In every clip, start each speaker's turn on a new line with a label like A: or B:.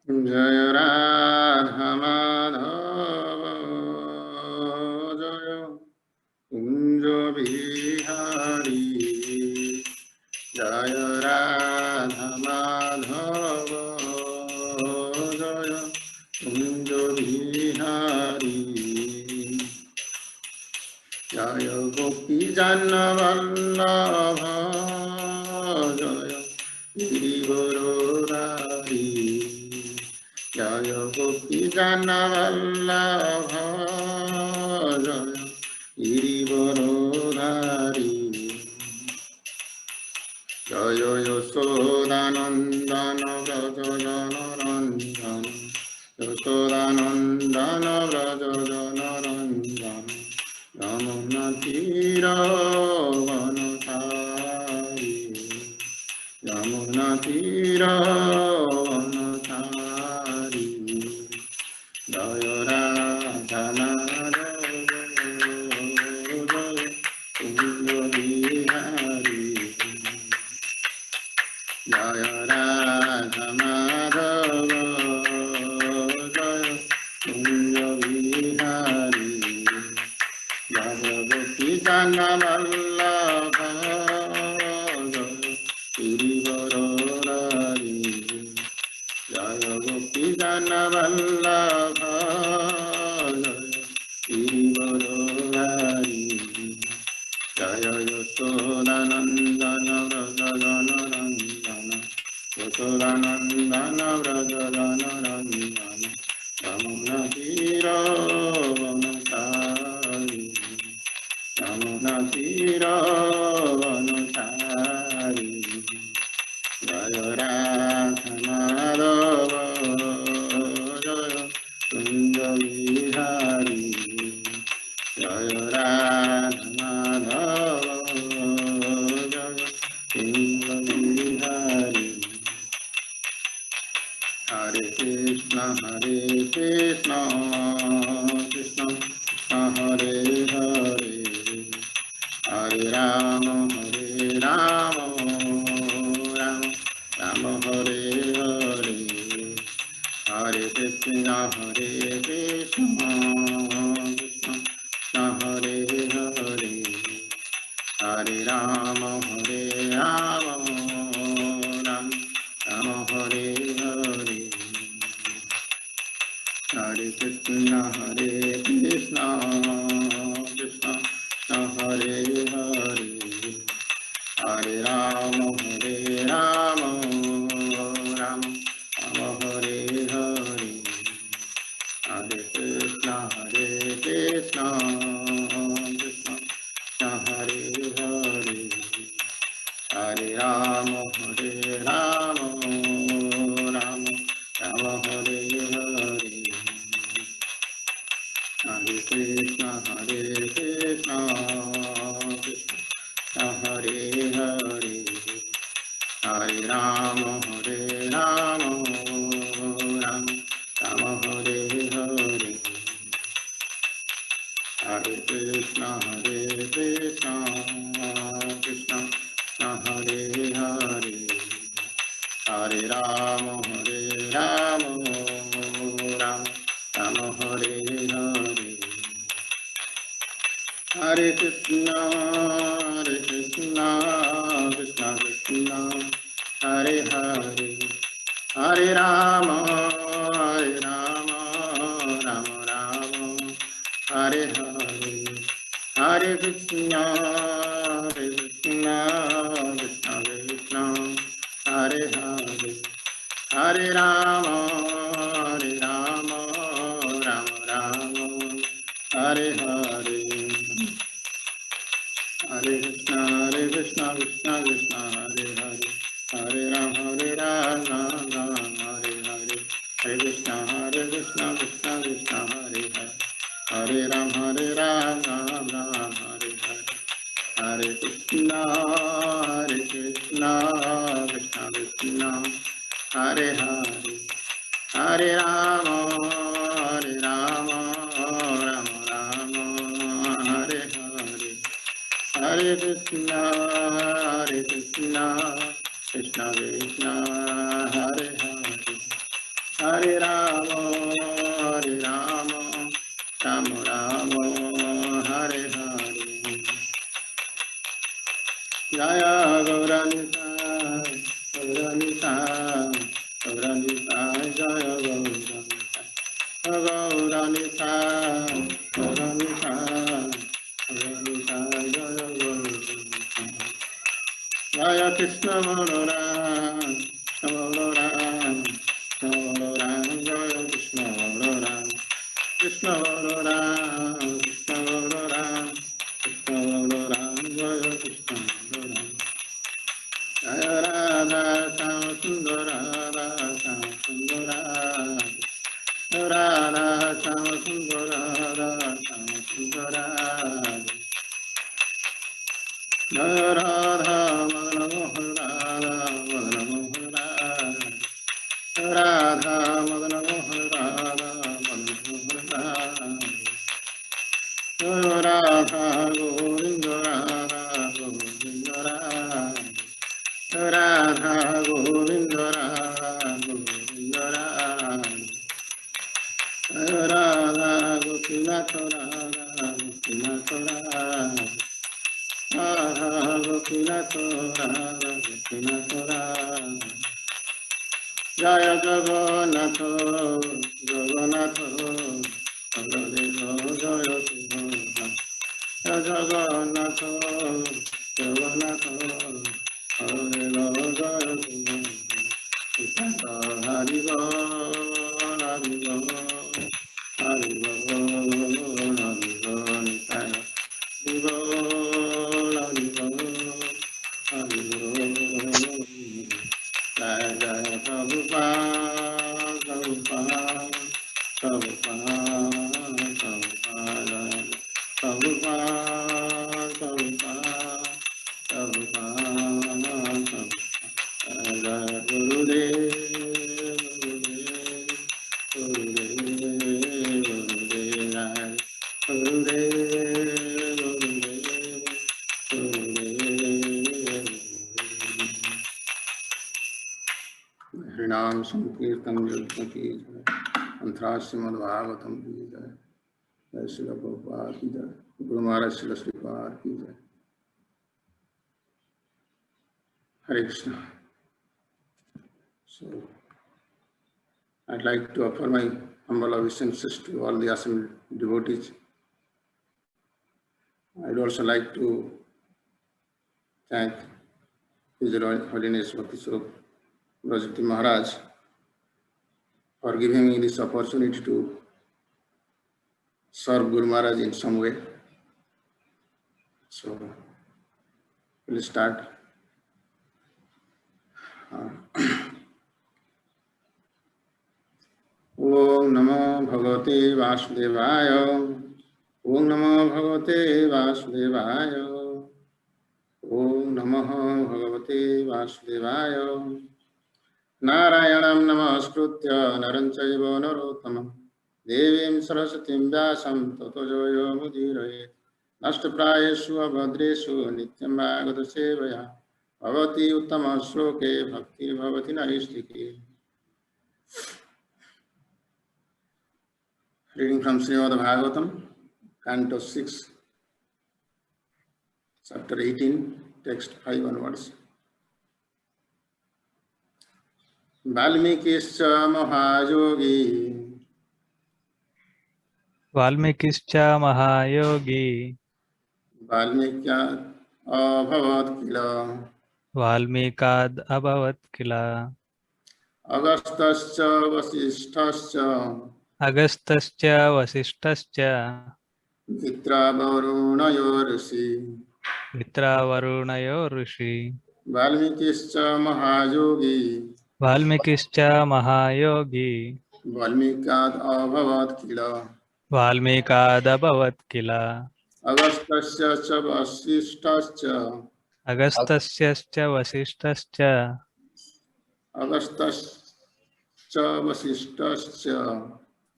A: Jaya Radha Madhava Jaya Kunja Bihari Jaya Radha Madhava Jaya Kunja Bihari Jaya Gopi Jana Vallabha Jaya Giri Varari Jaya Gopi Jana Vallabha Jaya Giri Varari Jaya Yashodanandana Vraja Jana Ranjana Yashodanandana Vraja Jana Ranjana Yamuna Tira Vanatari Yamuna Tira Vanatari Jaya Radha Madhava Kunja Bihari Jaya Radha Madhava Jaya Kunja Bihari Jaya Gopi Jana Vallabha Jaya Giri Varari Jaya Gopi Jana Vallabha Jaya Giri Varari Jaya Yashodanandana Vraja Jana Ranjana Yashodanandana Vraja Jana Ranjana Yamuna Tira Vanatari Yamuna Tira Vanatari Jaya Radha Madhava Jaya Kunja Bihari Jaya Radha Madhava Jaya Kunja Bihari Hare Krishna Krishna Krishna Hare Hare Hare Rama Rama Rama Hare Hare Hare Krishna Krishna Krishna Hare Hare Hare Rama Rama Rama Hare Hare Hare Krishna Krishna Krishna Hare Hare Hare Rama Rama Rama Hare Hare Hare Krishna Krishna Krishna Hare Hare Hare Rama Rama Rama Hare Hare Hare Krishna Krishna Krishna Hare Hare Hare Rama Rama Rama Hare Hare Hare Krishna Krishna Krishna Hare Hare Hare Rama Rama Rama Hare Hare Hare Krishna Krishna Krishna Hare Hare Hare Rama Rama Rama Hare Hare Hare Krishna Krishna Krishna Hare Hare Hare Rama Rama Rama Hare Hare Hare Krishna Krishna Krishna Hare Hare Hare Rama Rama Hare Hare Hare Krishna Krishna Krishna Hare Hare Hare Rama Rama Hare Hare Hare Krishna Krishna Krishna Hare Hare Hare Rama Rama Rama Hare Hare Hare Krishna Krishna Krishna Hare Hare Hare Rama, Hare Rama, Rama Rama, Hare Hare. Jaya Gauranita, Gauranita, Gauranita, Jaya Gauranita, Gauranita, Gauranita, Gauranita, Jaya Gauranita. Jaya Krishna Balaram, Krishna Balaram, Krishna Balaram, Jaya Krishna Balaram, Krishna Balaram, Krishna Balaram, Krishna Balaram, Jaya Krishna Balaram. Jaya Radha Shama Sundara, Radha Shama Sundara, Radha Shama Sundara, Radha Shama Sundara. Jaya Radha Madana Mohan Radha Madana Mohan Radha Radha Madana Mohan Radha Madana Mohan Radha Jaya Radha Govinda Radha Govinda Radha Radha Govinda Radha Govinda Radha Jaya Radha Gopinath Radha Gopinath Radha Radha Gopinath Radha Gopinath Radha Jaya Jagannath Jagannath Baladev Jaya Subhadra Jaya Jagannath Jagannath Baladev Jaya Subhadra Hari Bol Hari Bol Hari Bol Hari Bol Hari Bol Hari Bol Hari Bol Jaya Jaya Prabhupada, Prabhupada, Prabhupada, Prabhupada, Prabhupada, Prabhupada, Prabhupada, Jaya Gurudev, Gurudev, Gurudev, Gurudev, Gurudev, Gurudev. हरिनाम संकीर्तन यज्ञ की जय, अंतराज श्रीमद् भागवतम की जय, जय श्री प्रभुपाद की जय, गुरु महाराज श्री श्रीपाद की जय. Hare Krishna. So, I'd like to offer my humble obeisances to all the assembled devotees. I'd also like to thank His Royal Holiness Bhakti Swarup Brajati Maharaj for giving me this opportunity to serve Guru Maharaj in some way. So, we'll start. Om Namo Bhagavate Vasudevaya. Om Namo Bhagavate Vasudevaya. Om Namo Bhagavate Vasudevaya. Narayanam Namaskritya Naram Chaiva Narottamam Devim Saraswatim Vyasam Tato Jayo Mudiraye Nashtaprayeshu Abhadreshu Nityam Bhagavata Sevaya Bhavati Uttama Shloke Bhakti Bhavati Naristiki. Reading from Srimad Bhagavatam, Canto 6, Chapter 18, Text 5 onwards. Valmikischa Mahayogi
B: Valmikischa Mahayogi
A: Valmikya Abhavat Kila
B: Valmikad Abhavat Kila
A: Agastascha Vasishtascha
B: Agastascha Vasishtascha
A: Mitra Varunayo Rishi
B: Mitra Varunayo Rishi
A: Valmikischa Mahayogi
B: Valmikischa Mahayogi
A: Valmikyad Abhavat Kila
B: Valmikad Abhavat Kila
A: Agastascha Vasishtascha
B: Agastascha Vasishtascha
A: Agastascha Vasishtascha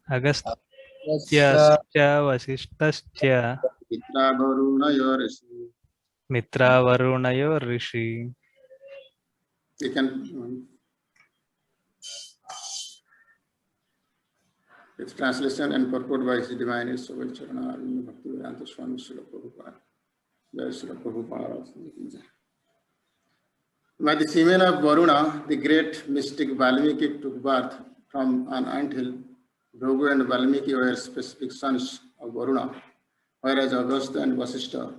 B: Agastya Vasishtascha
A: Mitra Varunayo Rishi.
B: Mitra Varunayo Rishi.
A: You can Its translation and purport by His Divine Soul Charana Bhaktivedanta Swami Srila Prabhupada. Jai Srila Prabhupada. By the semen of Varuna, the great mystic Valmiki took birth from an anthill. Bhrigu and Valmiki were specific sons of Varuna, whereas Agastya and Vasishtha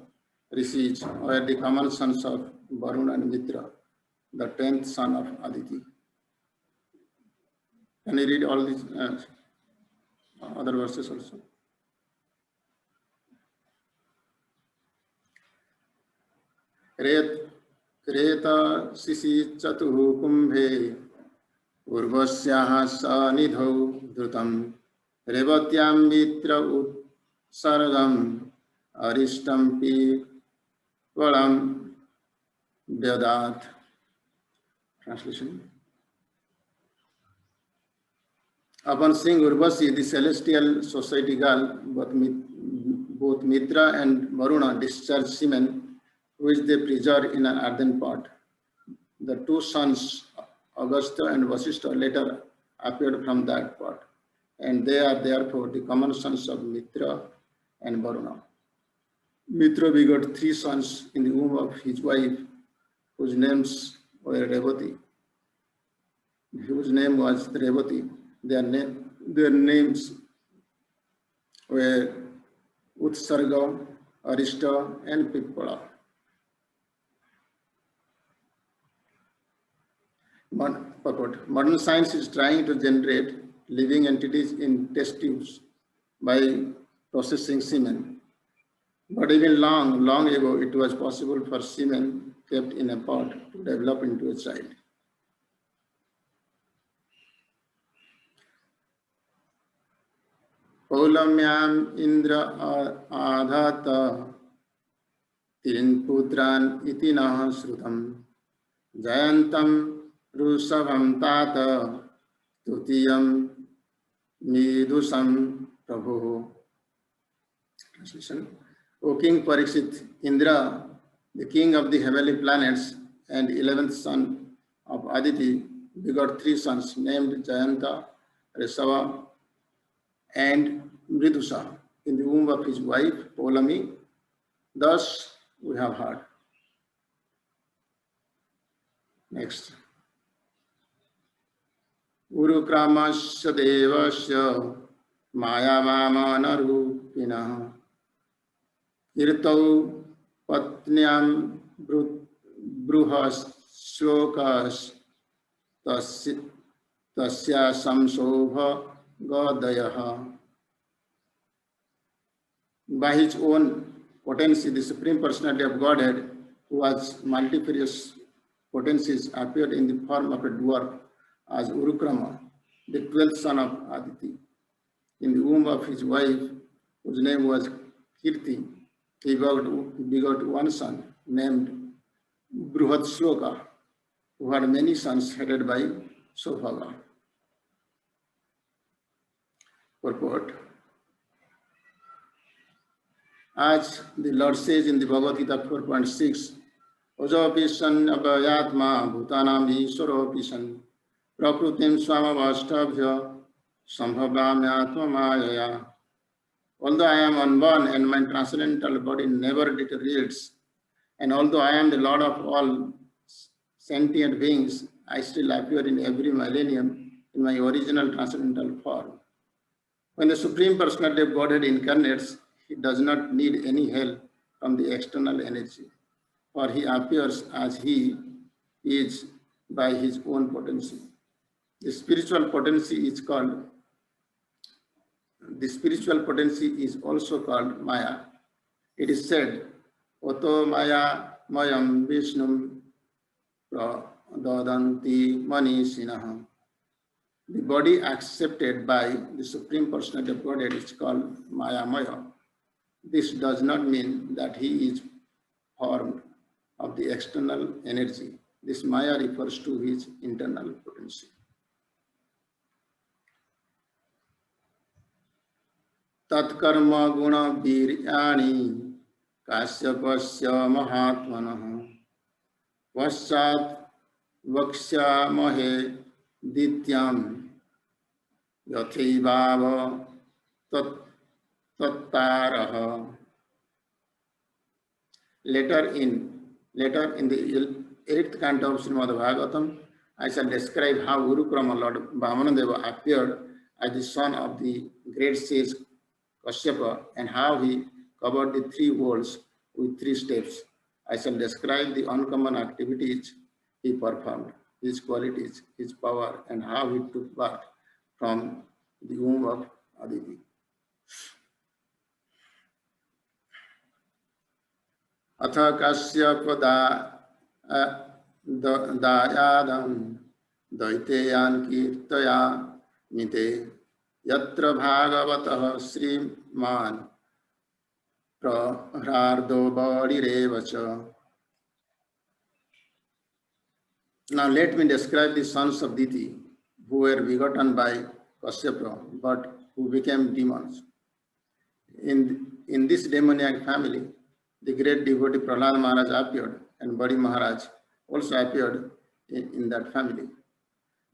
A: rishis were the common sons of Varuna and Mitra, the 10th son of Aditi. Can you read all these other verses also? Kreta sisi chatuhu kumbhe urvasyaha sanidhau dhrutam revatyam mitra utsargam aristam pi valam vyadat. Translation. Upon seeing Urvasi, the celestial society girl, both Mitra and Varuna discharged semen, which they preserved in an earthen pot. The two sons, Agastya and Vasishtha, later appeared from that pot, and they are therefore the common sons of Mitra and Varuna. Mitra begot 3 sons in the womb of his wife, whose names were Revati. Whose name was Revati. Their names were Utsarga, Arishta, and Pippala. Modern science is trying to generate living entities in test tubes by processing semen. But even long ago, it was possible for semen kept in a pot to develop into a child. Paulamyam Indra Adhata Tin Putran Itinah Srutam Jayantam Rusavam Tata Tutiyam Nidusam Prabhu. Translation. O King Parikshit, Indra, the king of the heavenly planets and 11th son of Aditi, begot 3 sons named Jayanta, Risava, and Mridusa in the womb of his wife Polami. Thus we have heard. Next. Urukramasya devasya mayavamana Irtau patnyam bruhas shlokas tasya samsobha Gadayaha. By his own potency, the Supreme Personality of Godhead, who has multifarious potencies, appeared in the form of a dwarf as Urukrama, the 12th son of Aditi. In the womb of his wife, whose name was Kirti, he begot 1 son named Bruhadsloka, who had many sons headed by Sophaga. Purport. As the Lord says in the Bhagavad Gita 4.6, Ojopi san abhayatma bhutanam ishwaro san prakrutim swamavastabhya sambhavyamyatma mayaya. Although I am unborn and my transcendental body never deteriorates, and although I am the Lord of all sentient beings, I still appear in every millennium in my original transcendental form. When the Supreme Personality of Godhead incarnates, he does not need any help from the external energy, for he appears as he is by his own potency. The spiritual potency is also called Maya. It is said, Oto Maya Mayam Vishnum Pradadanti Manisinaha. The body accepted by the Supreme Personality of Godhead is called Maya Maya. This does not mean that he is formed of the external energy. This Maya refers to his internal potency. Tatkarma guna viryani kasyapasya mahatmanaha vasat vakshamahe dityam yathaivav tattarah. Later in the 8th canto of Srimad Bhagavatam, I shall describe how Guru Krama Lord Vamanadeva appeared as the son of the great sage Kashyapa and how he covered the three worlds with three steps. I shall describe the uncommon activities he performed, his qualities, his power, and how he took birth from the womb of Aditi. अथ कश्यप दायादं दैतेयान् कीर्तया मिते यत्र भागवतः श्रीमान् प्रह्लादो बलिरेव च. Now let me describe the sons of Diti who were begotten by Kashyapa but who became demons. In this demoniac family, the great devotee Prahlad Maharaj appeared and Badi Maharaj also appeared in that family.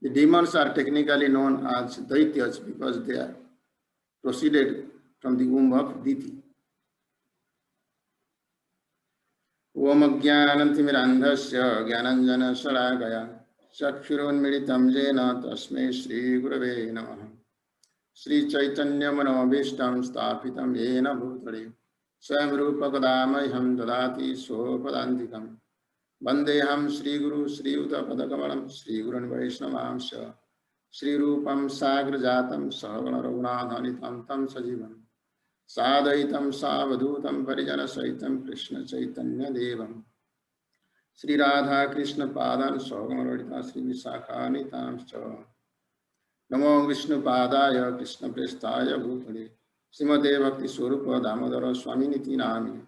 A: The demons are technically known as Daityas because they are proceeded from the womb of Diti. Om Jnanantimirandhasya Jnananjana Shalakaya Chakshurunmilitam Jena Tasmai Shri Gurave Namaha. Shri Chaitanya Manobhishtam Sthapitam Yena Bhutale Swayam Rupa Kadamaham Dadati Sopadantikam Vandeham Shri Guru Shri Uta Padakamalam Shri Gurun Vaishnavamsha Shri Rupam Sagra Jatam Sahavana Raghunadhanitam Tam Sajivam Sadaitam Savadutam Parijana Saitam Krishna Chaitanya Devam Shri Radha Krishna Padan Sahagamarita Shri Visakhanitam Scha Namo Vishnu Padaya Krishna Prestaya Bhutale Srimate Bhakti Swarupa Damodara Swaminiti Namini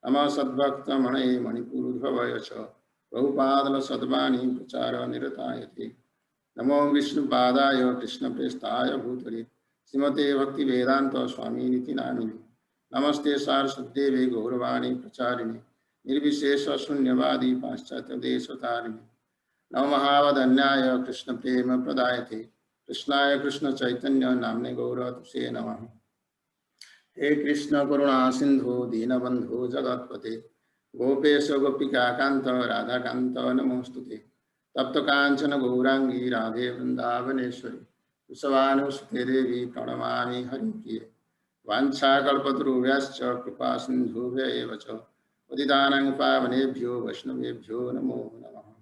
A: Nama Sadbhakta Manaye Manipurudhavaya Cha Prabhupadala Sadvani Prachara Niratayate Namo Vishnu Padaya Krishna Prestaya Bhutale Srimate Bhaktivedanta Swaminiti Namini Namaste Saraswati Gauravani Pracharini Nirvishesha Shunyavadi Paschatya Desvatarini Namo Mahavadanyaya Krishna Prema Pradayate Krishnaya Krishna Chaitanya Namne Gaura Tuse Namaha. He Krishna Karuna Sindhu Dinabandhu Jagatpate Gopesha Gopika Kanta Radha Kanta Namostute Tapta Kanchana Gaurangi Radhe Vrindavaneshwari Usavanu Devi Pranamami Haripriye Vancha Kalpatru Vyascha Kripa Sindhu Vyayevacha Udidanang Pavanebhyo Vaishnavebhyo Namo Namaha.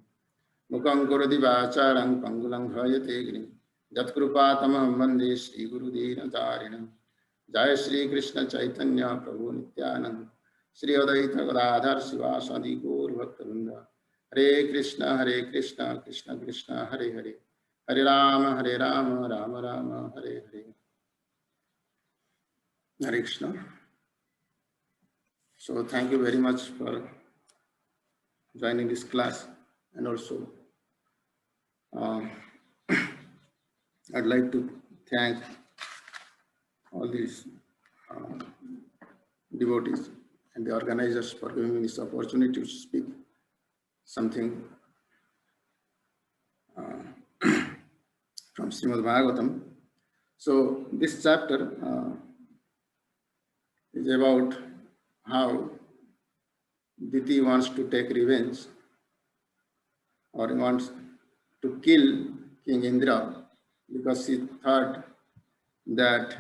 A: Mukam Kuradi Vacharam Pangulang Hayate Grim Jatkrupatamam Vande Shri Guru Deenatarinam Jai Shri Krishna Chaitanya Prabhu Nityanand Shri Adaita Gadadhar Sivasadi Gaur Bhaktivinoda Hare Krishna Krishna Krishna Hare Hare Hare Rama Rama Rama Hare Hare. Hare Krishna. So thank you very much for joining this class, and also I'd like to thank all these devotees and the organizers for giving me this opportunity to speak something from Srimad Bhagavatam. So this chapter is about how Diti wants to take revenge, or wants to kill King Indra because he thought that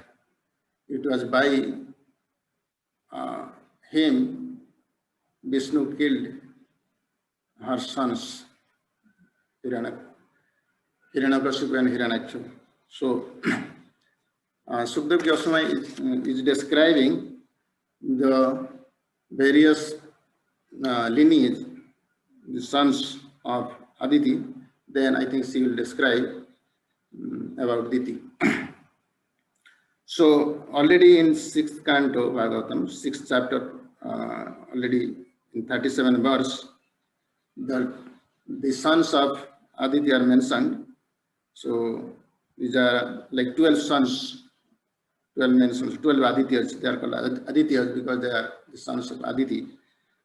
A: it was by him Vishnu killed her sons Hiranyakashipu and Hiranyaksha. So Sukdev Goswami is describing the various lineage, the sons of Aditi. Then I think she will describe about Diti. So already in 6th canto Bhagavatam, 6th chapter, already in 37 verse, the sons of Aditi are mentioned. So these are like 12 sons, 12 mentions, 12 Adityas. They are called Adityas because they are the sons of Aditi.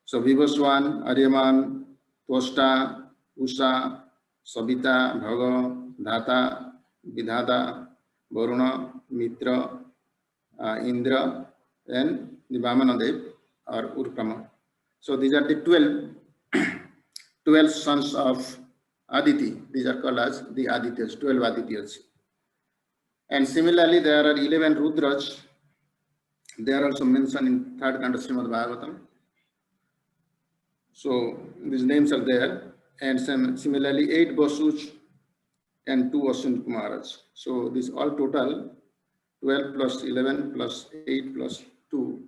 A: So Vivaswan, Aryaman, Toshta, Usha, Sabita, Bhaga, Dhata, Vidhata, Varuna, Mitra, Indra, and the Vamanadev or Urkrama. So these are the 12 sons of Aditi. These are called as the Adityas, 12 Adityas. And similarly, there are 11 Rudras. They are also mentioned in third canto Srimad Bhagavatam. So these names are there. And similarly, 8 Vasus and 2 Aswin Kumaras. So this all total 12 plus 11 plus 8 plus 2.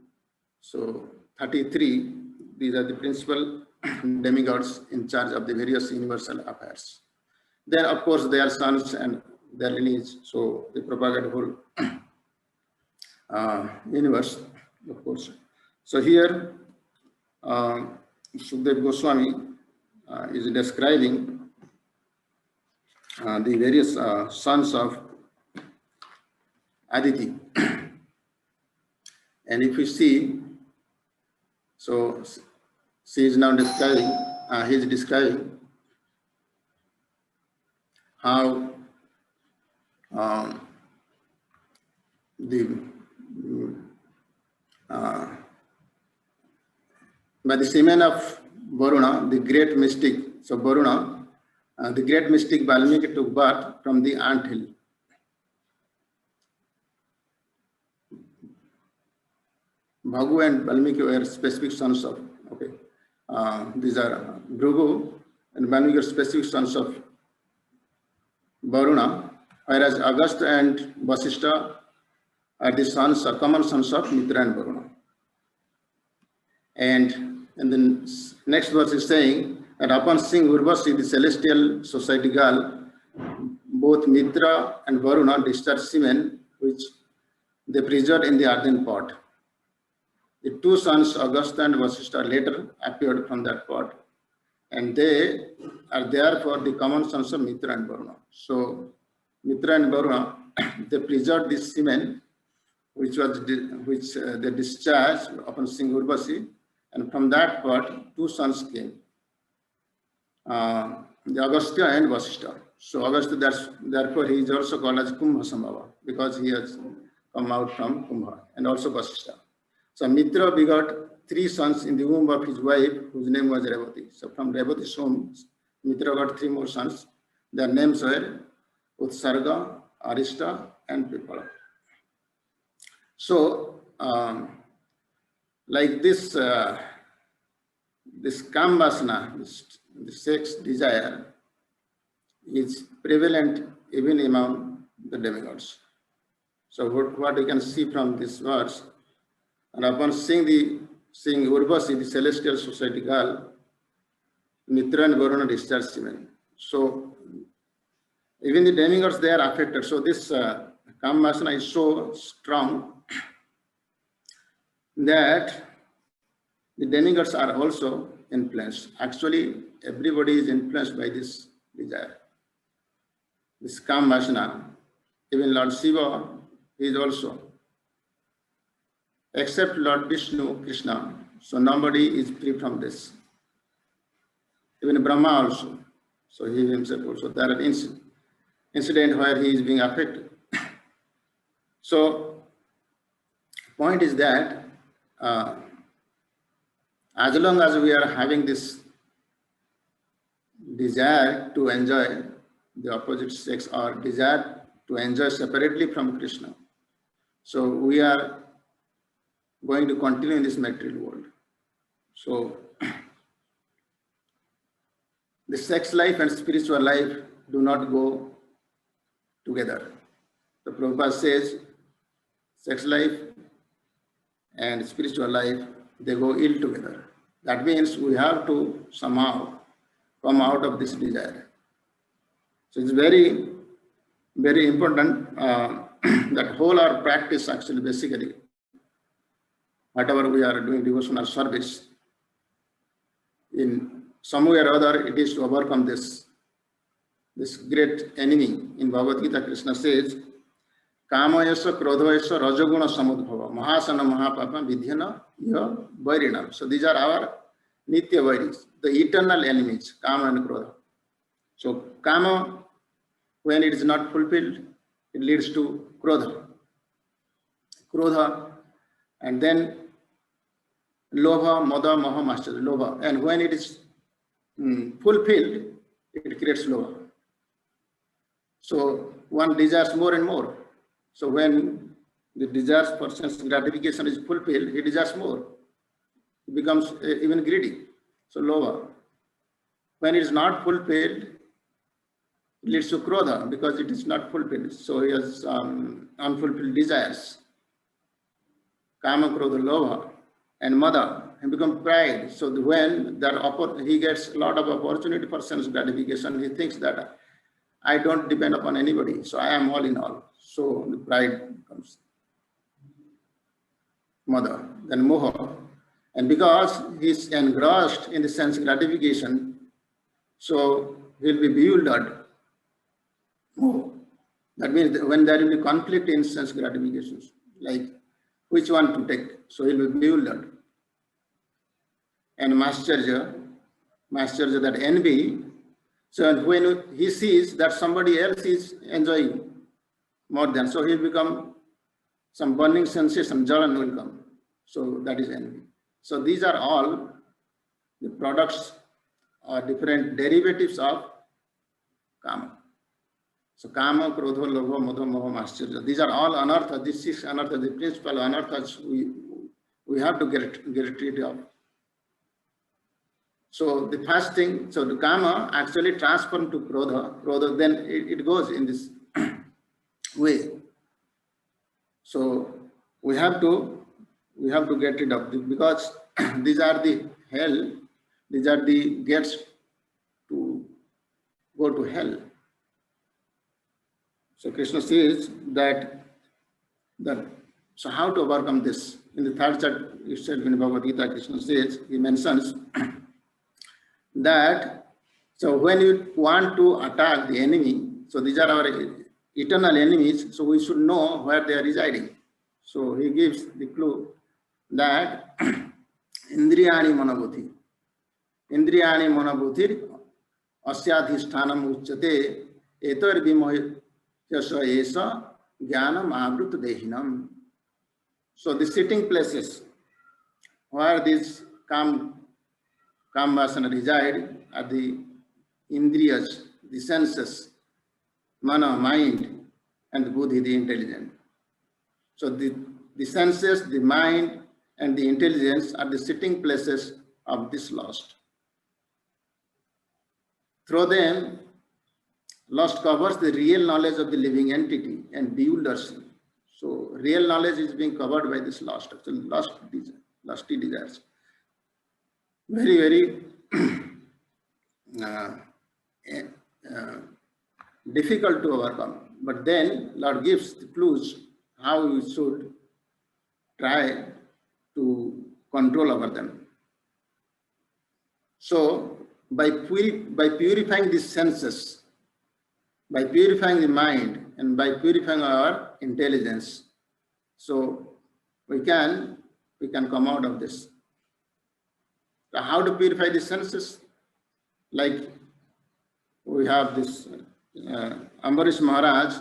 A: So 33. These are the principal demigods in charge of the various universal affairs. Then, of course, their sons and their lineage. So they propagate whole universe, of course. So here, Sukdev Goswami is describing the various sons of Aditi. And if you see, so she is now describing, he is describing how by the semen of Varuna, the great mystic. So Varuna, the great mystic Valmiki took birth from the anthill. Bhagu and Valmiki were specific sons of, okay, these are Bhrigu and Valmiki are specific sons of Varuna, whereas Agastya and Vasishtha are the sons, common sons of Mitra and Varuna. And then next verse is saying that upon seeing Urvasi, the celestial society girl, both Mitra and Varuna discharged semen, which they preserved in the earthen pot. The 2 sons, Agastya and Vasishtha, later appeared from that pot, and they are therefore the common sons of Mitra and Varuna. So Mitra and Varuna, they preserved this semen, which they discharged upon seeing Urvasi, and from that pot 2 sons came, the Agastya and Vasishtha. So Agastya, therefore he is also called as Kumbha Sambhava, because he has come out from Kumbha, and also Vasishtha. So Mitra begot 3 sons in the womb of his wife, whose name was Revati. So from Revati's womb, Mitra got 3 more sons. Their names were Utsarga, Arishta, and Pipala. So, like this, this Kamvasana, this sex desire, is prevalent even among the demigods. So what you can see from this verse, and upon seeing Urvasi, the celestial society girl, Mitra and Varuna discharged semen. So even the demigods, they are affected. So this Kamvasana is so strong that the demigods are also influenced. Actually, everybody is influenced by this desire, this Kamvasana. Even Lord Shiva is also, except Lord Vishnu, Krishna. So nobody is free from this. Even Brahma also. So he himself also. There are incident where he is being affected. So point is that as long as we are having this desire to enjoy the opposite sex or desire to enjoy separately from Krishna, so we are going to continue in this material world. So the sex life and spiritual life do not go together. The Prabhupada says sex life and spiritual life, they go ill together. That means we have to somehow come out of this desire. So it's very, very important that whole our practice actually basically, whatever we are doing devotional service, in some way or other, it is to overcome this great enemy. In Bhagavad Gita, Krishna says, Kamayasya krodhoyasya rajoguna samudbhava mahasana mahapapa vidhyana ya vairinam. So these are our nitya vairis, the eternal enemies, Kama and Krodha. So Kama, when it is not fulfilled, it leads to krodha. Krodha, and then lobha, moda, moha, master, lobha. And when it is fulfilled, it creates lobha. So one desires more and more. So when the desires for sense gratification is fulfilled, he desires more. He becomes even greedy. So lobha. When it is not fulfilled, it leads to krodha because it is not fulfilled. So he has unfulfilled desires. Kama, krodha, lobha, and mada, he becomes pride. So when he gets a lot of opportunity for sense gratification, he thinks that I don't depend upon anybody, so I am all in all. So the pride comes. Mada, then moha. And because he is engrossed in the sense gratification, so he will be bewildered. Moha. That means that when there will be conflict in sense gratifications, like which one to take, so he will be bewildered. And mascharya, that envy. So when he sees that somebody else is enjoying more than, so he'll become some burning sensation, jalan will come. So that is envy. So these are all the products or different derivatives of kama. So kama, krodha, lobha, moha, moha, mascharya. These are all anartha. These 6 anartha, the principal anarthas we have to get rid of. So the first thing, so the kama actually transforms to krodha, then it goes in this way. So we have to get rid of this, because these are the hell, these are the gates to go to hell. So Krishna says that so how to overcome this? In the 3rd chapter itself in Bhagavad Gita, Krishna says, he mentions that so when you want to attack the enemy, so these are our eternal enemies, so we should know where they are residing. So he gives the clue that indriyani manabuddhir asyadhishtanam uchyate etar vimohyasa esa jnanam avruta dehinam. So the sitting places where these kam vasana reside are the indriyas, the senses, mana, mind, and the buddhi, the intelligence. So the senses, the mind, and the intelligence are the sitting places of this lust. Through them, lust covers the real knowledge of the living entity and bewilders him. So real knowledge is being covered by this lust, actually lusty desires. Very, very difficult to overcome. But then Lord gives the clues how we should try to control over them. So by purifying these senses, by purifying the mind, and by purifying our intelligence, so we can come out of this. So how to purify the senses? Like we have this Ambarish Maharaj,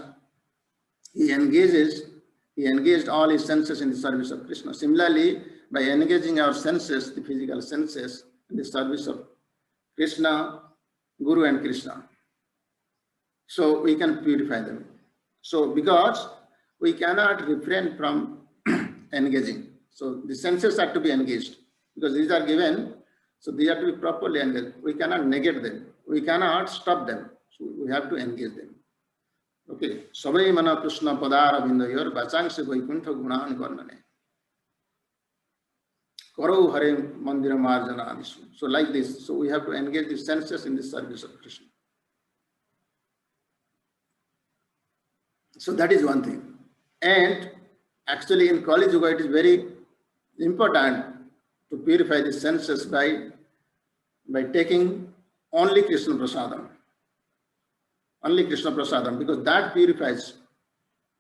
A: he engaged all his senses in the service of Krishna. Similarly, by engaging our senses, the physical senses, in the service of Krishna, Guru and Krishna, so we can purify them. So because we cannot refrain from engaging, so the senses are to be engaged, because these are given, so they have to be properly engaged. We cannot negate them, we cannot stop them, so we have to engage them. Okay, Sabai Mana Krishna Padara Vindayor Bachangse Vaikuntha Gunan Varnane Karo Hare Mandira Marjana Adisu. So like this, so we have to engage the senses in the service of Krishna. So that is one thing. And actually in Kali Yuga it is very important to purify the senses by taking only Krishna Prasadam. Only Krishna Prasadam, because that purifies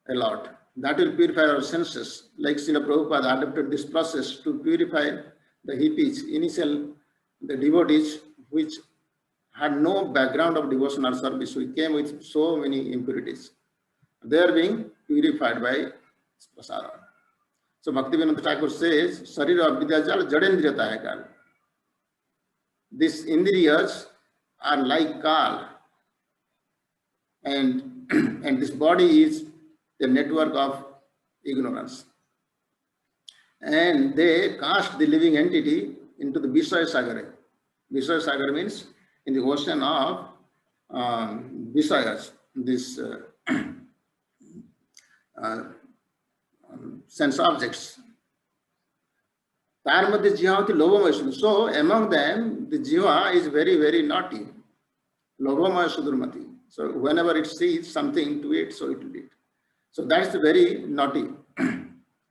A: a lot. That will purify our senses. Like Srila Prabhupada adopted this process to purify the hippies, the devotees which had no background of devotional service. We came with so many impurities. They are being purified by prasadam. So Bhaktivedanta Thakur says, Sarira Avidyajal Jadendriyata Kal. These indriyas are like kal, and and this body is the network of ignorance. And they cast the living entity into the Vishaya Sagara. Vishaya Sagara means in the ocean of Vishayas, this sense objects. So among them, the jiva is very, very naughty. Lobhamaya sudurmati. So whenever it sees something to eat, so it will eat. So that's very naughty.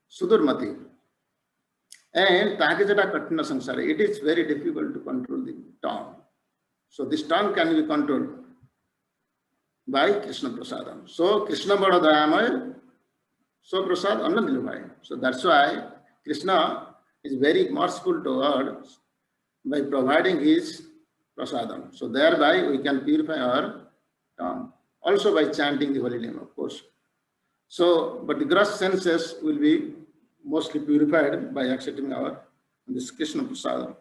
A: Sudurmati. And Takajata Katna Samsara. It is very difficult to control the tongue. So this tongue can be controlled by Krishna Prasadam. So Krishna Badadayamaya, so Prasad Annadilubhai. So that's why Krishna is very merciful towards by providing his Prasadam. So thereby we can purify our tongue. Also by chanting the holy name, of course. So, but the gross senses will be mostly purified by accepting our this Krishna Prasadam.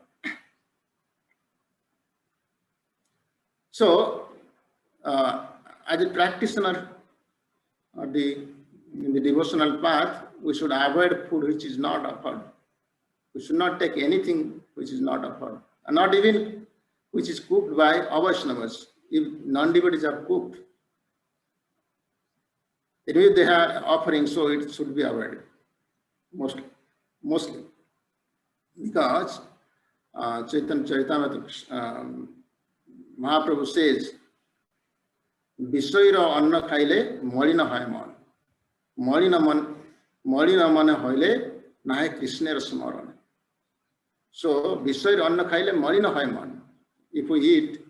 A: So, as a practitioner in the devotional path, we should avoid food which is not offered. We should not take anything which is not offered, and not even which is cooked by Vaishnavas. If non-devotees are cooked, if they are offering, so it should be avoided, mostly. Because Chaitanya Charitamrita Mahaprabhu says, Bishoira anna khaile molina hoy mon. Molina mane hoile nahe Krishna smaran. So Bishoira anna khaile molina hoy mon. If we eat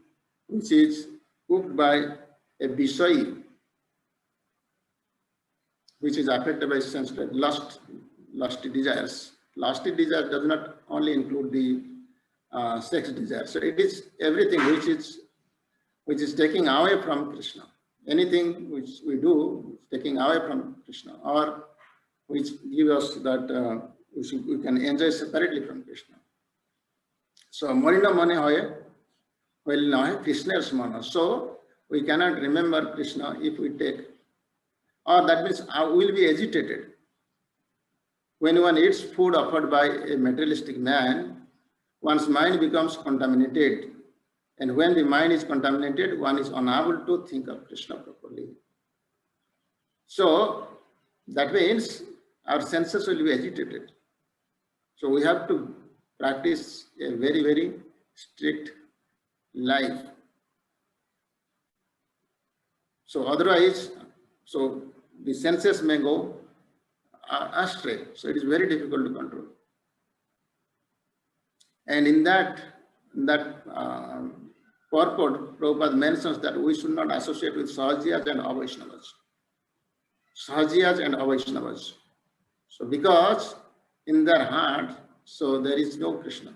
A: which is cooked by a Bishoyi, which is affected by sense lusty desires. Lusty desire does not only include the sex desire. So it is everything which is taking away from Krishna. Anything which we do is taking away from Krishna, or which gives us that we can enjoy separately from Krishna. So Marina Mane Hoye, well now Krishna Smana. So we cannot remember Krishna if we take, or that means we will be agitated. When one eats food offered by a materialistic man, one's mind becomes contaminated. And when the mind is contaminated, one is unable to think of Krishna properly. So that means our senses will be agitated. So we have to practice a very, very strict life. So otherwise, so the senses may go astray. So it is very difficult to control. And in that purport, Prabhupada mentions that we should not associate with Sahajiyas and Avaishnavas. Sahajiyas and Avaishnavas. So because in their heart, so there is no Krishna.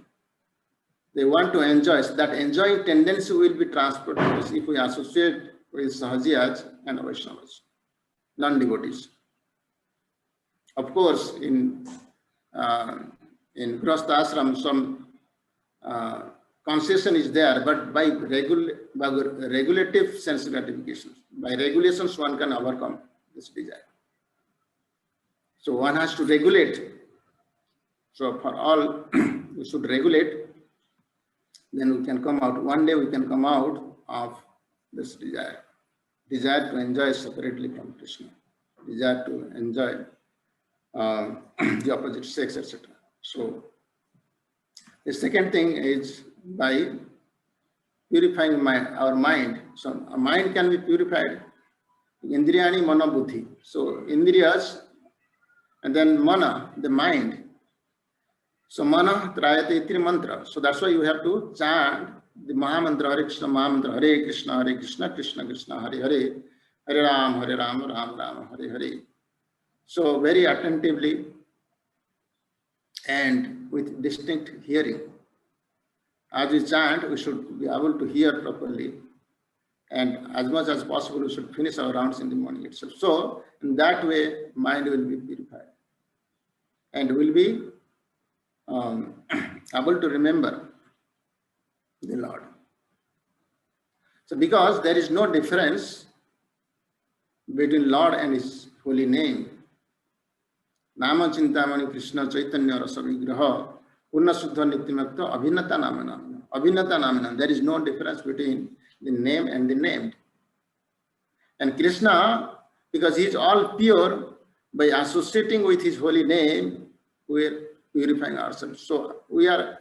A: They want to enjoy. So that enjoying tendency will be transferred to us if we associate with Sahajiyas and Vaishnavas, non-devotees. Of course, in Grihastha Ashram, some concession is there, but by regulative sense gratifications, by regulations, one can overcome this desire. So one has to regulate. So for all, we should regulate. Then we can come out. One day we can come out of this desire to enjoy separately from Krishna, desire to enjoy the opposite sex, etc. So the second thing is by purifying our mind. So a mind can be purified. Indriyani mana buddhi. So indriyas and then mana, the mind. So mana trayate itri mantra. So that's why you have to chant the Mahamantra, Hare Krishna, Mahamantra, Hare Krishna, Krishna Krishna, Hare Hare, Hare Ram, Ram Ram, Hare Hare. So very attentively and with distinct hearing. As we chant, we should be able to hear properly and as much as possible we should finish our rounds in the morning itself. So in that way, mind will be purified and will be able to remember the Lord. So because there is no difference between Lord and His holy name, Nama Chintamani Krishna Chaitanya Rasa Vigraha Purna Suddha Nityamakta Abhinata Namanam. Abhinata Namanam. There is no difference between the name and the named. And Krishna, because he is all pure, by associating with his holy name, we are purifying ourselves. So we are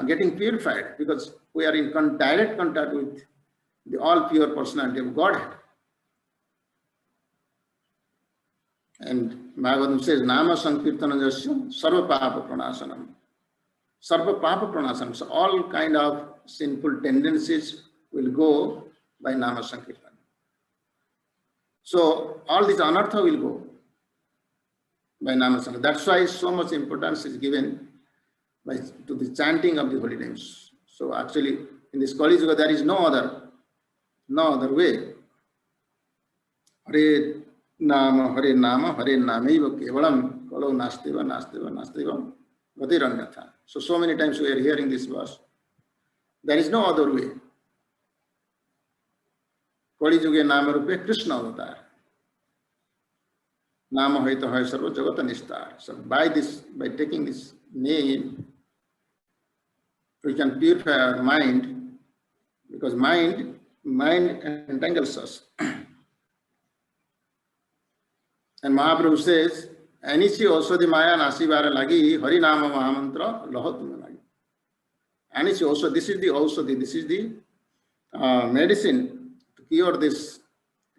A: getting purified because we are in direct contact with the all pure personality of Godhead. And Bhagavatam says, Nama Sankirtanajasya Sarva Papa Pranasanam. Sarva Papa Pranasanam. So all kind of sinful tendencies will go by Nama Sankirtan. So all this anartha will go by Nama Sankirtan. That's why so much importance is given to the chanting of the holy names. So actually in this Kali Yuga there is no other way. Hare Nama Namaiva Kevalam Kalo Nastiva Nastiva Gatiranyatha. So many times we are hearing this verse. There is no other way. Kali Yuga Nama Rupe Krishna Avatar. Nama Haita Hai Sarva Jagata Nistar. So by taking this name, we can purify our mind, because mind entangles us. And Mahaprabhu says, Anichi Osodi Maya Nasivara Lagi Hari Nama Mahamantra Lahotum Lagi. Anichi also, this is the Osodi, this is the medicine to cure this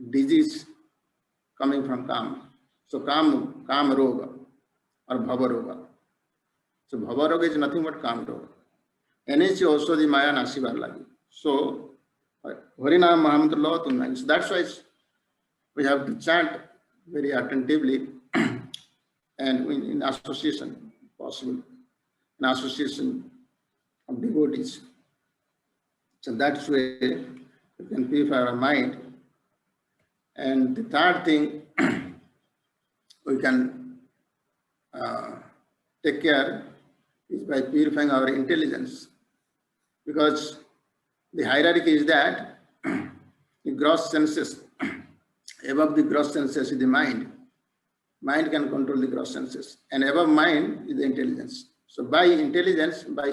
A: disease coming from Kama. So Kama Roga or Bhava Roga. So Bhava Roga is nothing but Kama Roga. Anichi Osodi Maya Nasivara Lagi. So Hari Nama Mahamantra Lahotum Lagi. So that's why we have to chant very attentively and in association, possible, in association of devotees. So that's way we can purify our mind. And the third thing, we can take care is by purifying our intelligence. Because the hierarchy is that the gross senses, above the gross senses is the mind. Mind can control the gross senses. And above mind is the intelligence. So by intelligence, by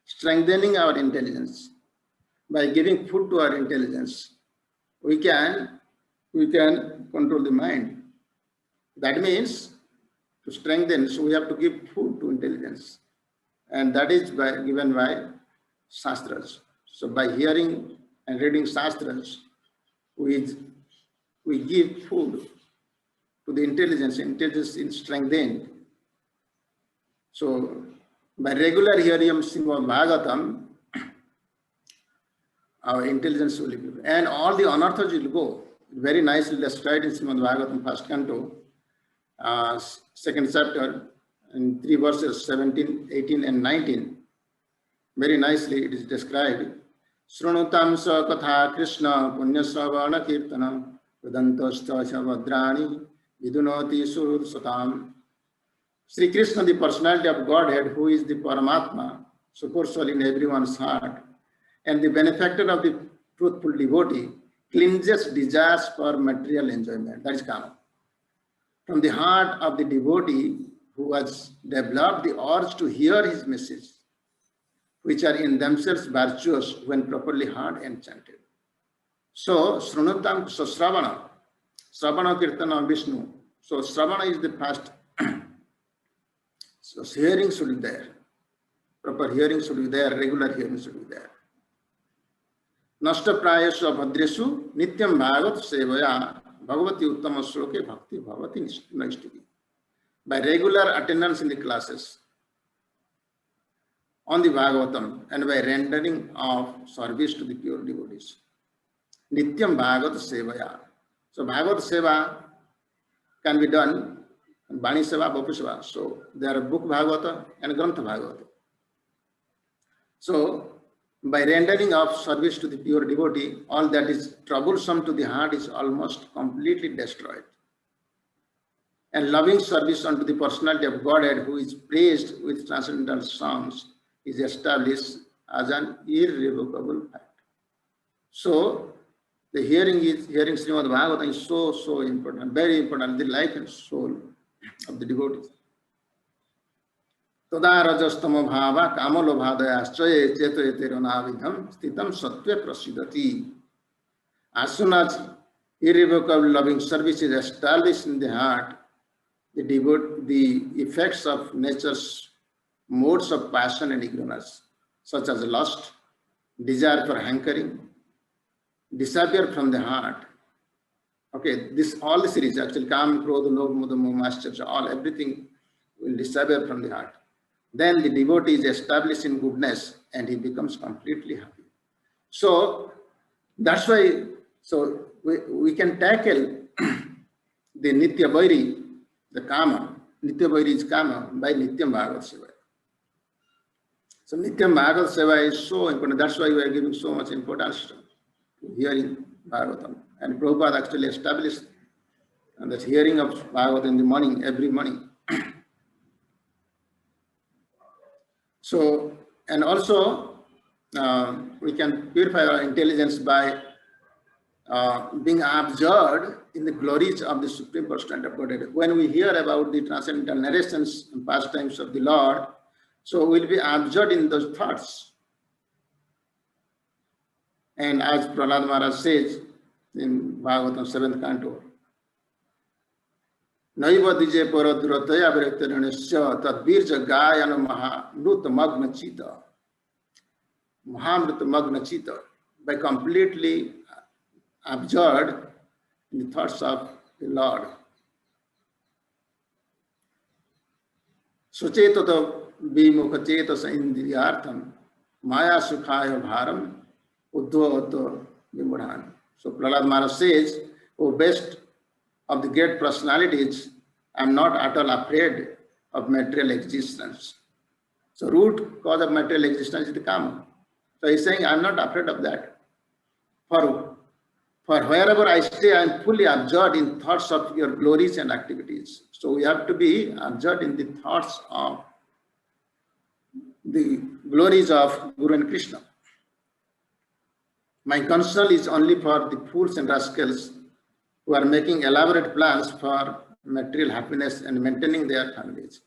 A: strengthening our intelligence, by giving food to our intelligence, we can control the mind. That means to strengthen, so we have to give food to intelligence. And that is given by Shastras. So by hearing and reading Shastras, we give food to the intelligence is strengthened. So by regular hearing of Srimad Bhagavatam, our intelligence will be, and all the anarthas will go. Very nicely described in Srimad Bhagavatam, first canto, second chapter, in 3 verses 17, 18 and 19. Very nicely it is described. Srunutam sa katha Krishna punya sravana kirtana Vedantasta Vadrani Vidunoti Surud Satam. Sri Krishna, the personality of Godhead, who is the Paramatma, supersoul in everyone's heart, and the benefactor of the truthful devotee, cleanses desires for material enjoyment. That is Kama. From the heart of the devotee who has developed the urge to hear his message, which are in themselves virtuous when properly heard and chanted. So, Srunutam, so Sravana Kirtana Vishnu. So, Sravana is the past. So, hearing should be there. Proper hearing should be there, regular hearing should be there. Nashta Prayasu Abhadresu Nityam Bhagavat Sevaya Bhagavati Uttama Shloke Bhakti Bhavati Naishtuki. By regular attendance in the classes on the Bhagavatam and by rendering of service to the pure devotees. Nityam Bhagavat Sevaya. So Bhagavat Seva can be done in Bani Seva, Bhapu Seva. So there are book Bhagavata and Grantha Bhagavata. So by rendering of service to the pure devotee, all that is troublesome to the heart is almost completely destroyed. And loving service unto the personality of Godhead, who is praised with transcendental songs, is established as an irrevocable fact. So, the hearing Srimad Bhagavatam is so important, very important, the life and soul of the devotees. Tada rajastamo bhava kamalobhadayaschaye chetoyeteronavidham stitam sattva prasidati. As soon as irrevocable loving service is established in the heart, the effects of nature's modes of passion and ignorance, such as lust, desire for hankering, disappear from the heart. Okay, all the series actually, Kam, Krodha, Lobha, Moha, Mascharya, all everything will disappear from the heart. Then the devotee is established in goodness and he becomes completely happy. So that's why, so we can tackle the Nitya Vairi, the Kama. Nitya Vairi is Kama by Nityam Bhagavat Seva. So Nityam Bhagavat Seva is so important. That's why we are giving so much importance to hearing Bhagavatam. And Prabhupada actually established that hearing of Bhagavatam in the morning, every morning. So, and also we can purify our intelligence by being absorbed in the glories of the Supreme Personality of Godhead. When we hear about the transcendental narrations and pastimes of the Lord, so we'll be absorbed in those thoughts. And as Prahlad Maharaj says in Bhagavatam 7th canto, Naiva dije paradhurataya viraktaranasya tadbirja gayana mahamruta magna chita. Mahamruta magna chita. By completely absorbed in the thoughts of the Lord. Suchetata vimukha chetasa indriyartham maya sukhaya bharam uddhava vimudhan. So Prahlad Maharaj says, O best of the great personalities, I am not at all afraid of material existence. So root cause of material existence is the Kama. So he is saying, I am not afraid of that. For wherever I stay, I am fully absorbed in thoughts of your glories and activities. So we have to be absorbed in the thoughts of the glories of Guru and Krishna. My concern is only for the fools and rascals who are making elaborate plans for material happiness and maintaining their families.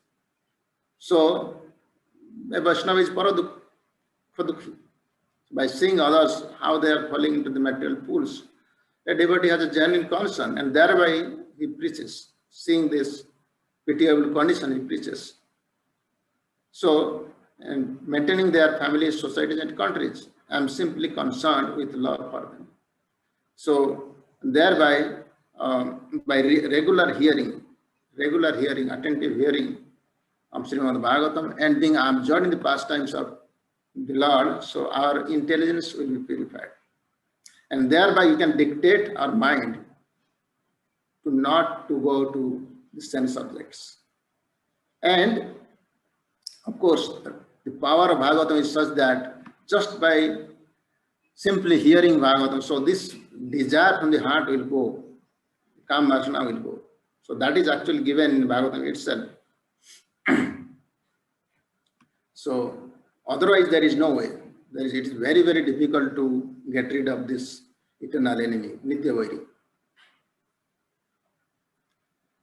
A: So, a Vaishnava is paradukhi. By seeing others, how they are falling into the material pools, a devotee has a genuine concern and thereby he preaches. Seeing this pitiable condition, he preaches. So, and maintaining their families, societies and countries, I am simply concerned with love for them. So, thereby, by regular hearing, attentive hearing of Srimad Bhagavatam and being absorbed in the pastimes of the Lord, so our intelligence will be purified. And thereby you can dictate our mind to not to go to the sense objects. And of course, the power of Bhagavatam is such that just by simply hearing Bhagavatam, so this desire from the heart will go, Kam Varsana will go. So that is actually given in Bhagavatam itself. So otherwise there is no way. It is very, very difficult to get rid of this eternal enemy, Nitya Vairi.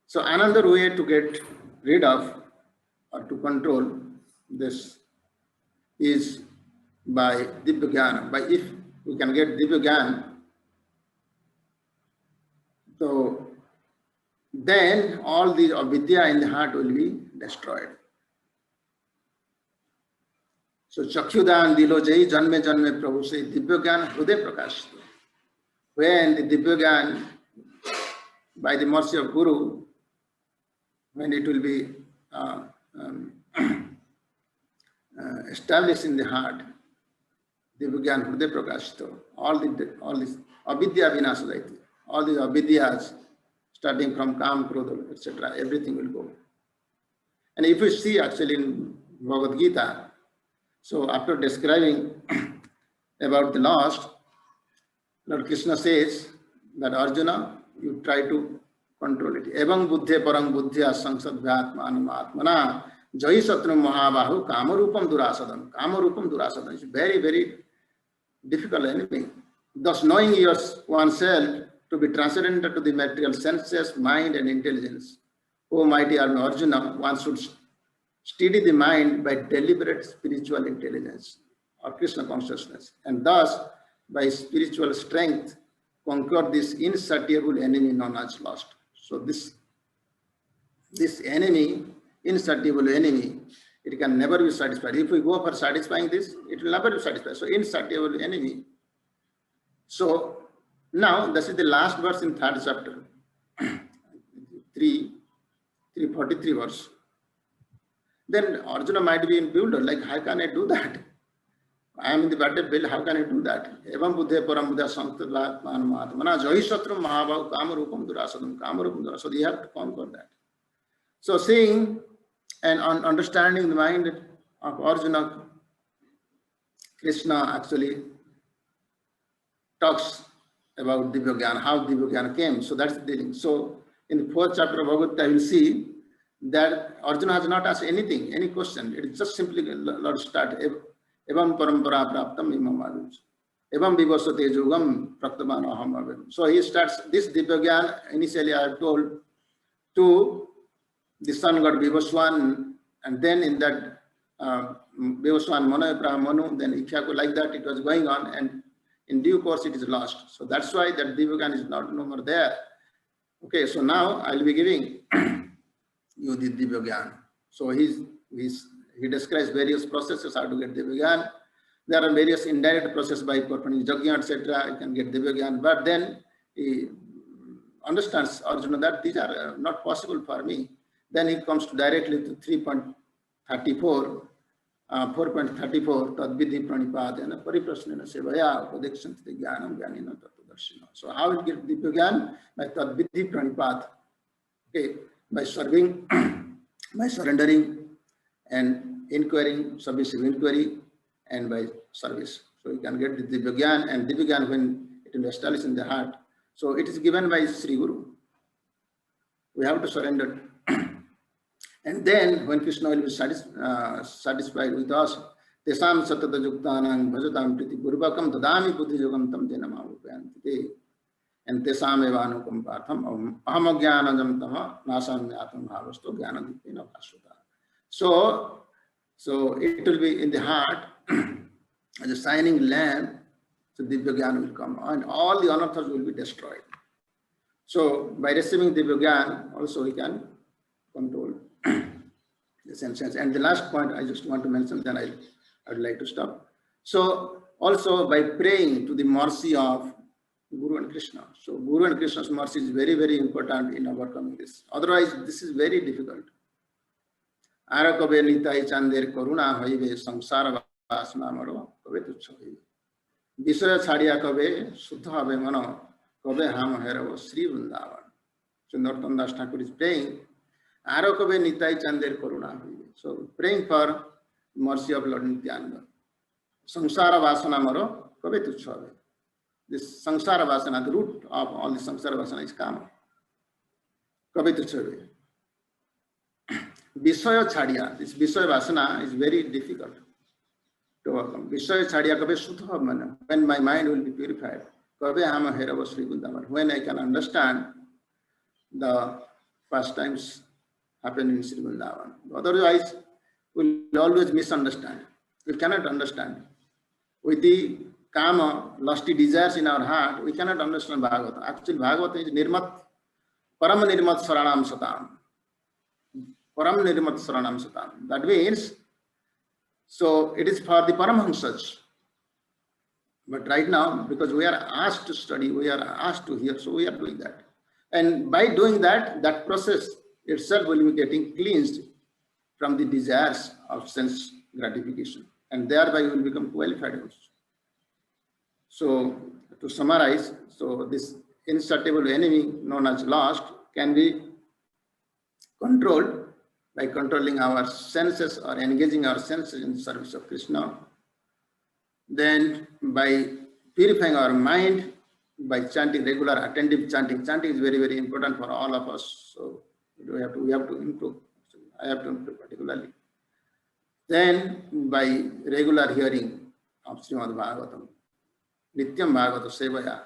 A: So another way to get rid of or to control this is by Divya Jnana. By if we can get Divya Jnana, so then all the avidya in the heart will be destroyed. So Chakshudan Dilojai Janme Janme Prabhu say Divya Jnana Hruday Prakash. When the Divya Jnana, by the mercy of Guru, when it will be established in the heart, Divya Jnana Hruday Prakashito, all this avidya vinasadaiti, all these avidyas starting from Kam, Krodha, etc., everything will go. And if you see actually in Bhagavad Gita, so after describing about the lost, Lord Krishna says that Arjuna, you try to control it. Evam buddhe parang buddhya samsadvyatmanam atmana jai satru mahabahu kamarupam durasadam. Kamarupam durasadam is very, very difficult enemy. Thus, knowing oneself to be transcendental to the material senses, mind, and intelligence. O mighty Arjuna, one should steady the mind by deliberate spiritual intelligence or Krishna consciousness, and thus, by spiritual strength, conquer this insatiable enemy known as lust. So this enemy, insatiable enemy, it can never be satisfied. If we go for satisfying this, it will never be satisfied. So insatiable enemy. So now this is the last verse in third chapter, 343 verse. Then Arjuna might be in bewildered, like, how can I do that? I am in the battlefield, how can I do that? Evam buddhe param buddha samtadvatman mahatmana jai satru mahabahu kamarupam durasadam. Kamarupam durasadam. So you have to conquer that. So seeing and understanding the mind of Arjuna, Krishna actually talks about Divya Jnana, how Divya Jnana came. So that's the dealing. So in the fourth chapter of Bhagavatam, you will see that Arjuna has not asked anything, any question. It is just simply Lord start. Evam parampara praptam imam avim. Evam vivasate yogam praktaman aham avim. So he starts this Divya Jnana. Initially I have told to the sun god Vivaswan, and then in that Vivaswan Manu, then Ikshyaku, like that it was going on, and in due course it is lost. So that's why that Divya Jnana is not no more there. Okay, so now I will be giving you the Divya Jnana. So he describes various processes how to get Divya Jnana. There are various indirect processes by performing Yajna, etc. You can get Divya Jnana, but then he understands Arjuna that these are not possible for me. Then he comes directly to 3.34, 4.34, Tadvidhi Pranipadena Pariprasnena Sevaya Upadekshanti Jnanam Jnanina Tattvadarshina. So how will get Divya Jnana? By Tadvidhi Pranipad. Okay, by serving, by surrendering and inquiring, submissive inquiry, and by service. So you can get the Divya Jnana, and Divya Jnana when it will establish in the heart. So it is given by Sri Guru. We have to surrender. And then when Krishna will be satisfied with us, Tesam satata yuktanang bhajatam priti purvakam tadami buddhi yogam tam jenama upayanti. And Tesam evanukam partham ahamagyanajam tama nasam yatam havasto jnanadipena bhasvata. So it will be in the heart as a shining lamp, so Divya Jnana will come and all the anarthas will be destroyed. So by receiving Divya Jnana also we can control the senses. And the last point I just want to mention, then I would like to stop. So also by praying to the mercy of Guru and Krishna. So Guru and Krishna's mercy is very, very important in overcoming this. Otherwise, this is very difficult. Ara kabe nitai chander karuna hoibe samsara vasana maro kabe tuchha hoibe. Visaya chhadiya kabe shuddha habe mano kabe ham heravo Sri Vrindavan. So Narottam Das Thakur is praying, Ara kabe nitai chander karuna hoibe. So praying for mercy of Lord Nityananda. Samsara vasana maro kabe tuchha hoibe. This samsara vasana, the root of all the samsara vasana is kama. Kabe tuchha hoibe. Visaya chhadiya, this Visaya vasana is very difficult to overcome. Visaya chhadiya kabe shuddha mana, when my mind will be purified. Kabe hama herava Sri Vrindavan, when I can understand the pastimes happening in Sri Vrindavan. Otherwise, we will always misunderstand. We cannot understand. With the kama, lusty desires in our heart, we cannot understand Bhagavatam. Actually, Bhagavatam is nirmat, param nirmat saranam satam. Param nirmat saranam satam. That means, so it is for the Paramahamsas. But right now, because we are asked to study, we are asked to hear, so we are doing that. And by doing that, that process itself will be getting cleansed from the desires of sense gratification. And thereby you will become qualified also. So to summarize, so this insatiable enemy known as lust can be controlled by controlling our senses or engaging our senses in the service of Krishna. Then by purifying our mind, by chanting regular attentive chanting. Chanting is very, very important for all of us. So we have to improve. I have to improve particularly. Then by regular hearing of Srimad Bhagavatam, Nityam Bhagavata Sevaya,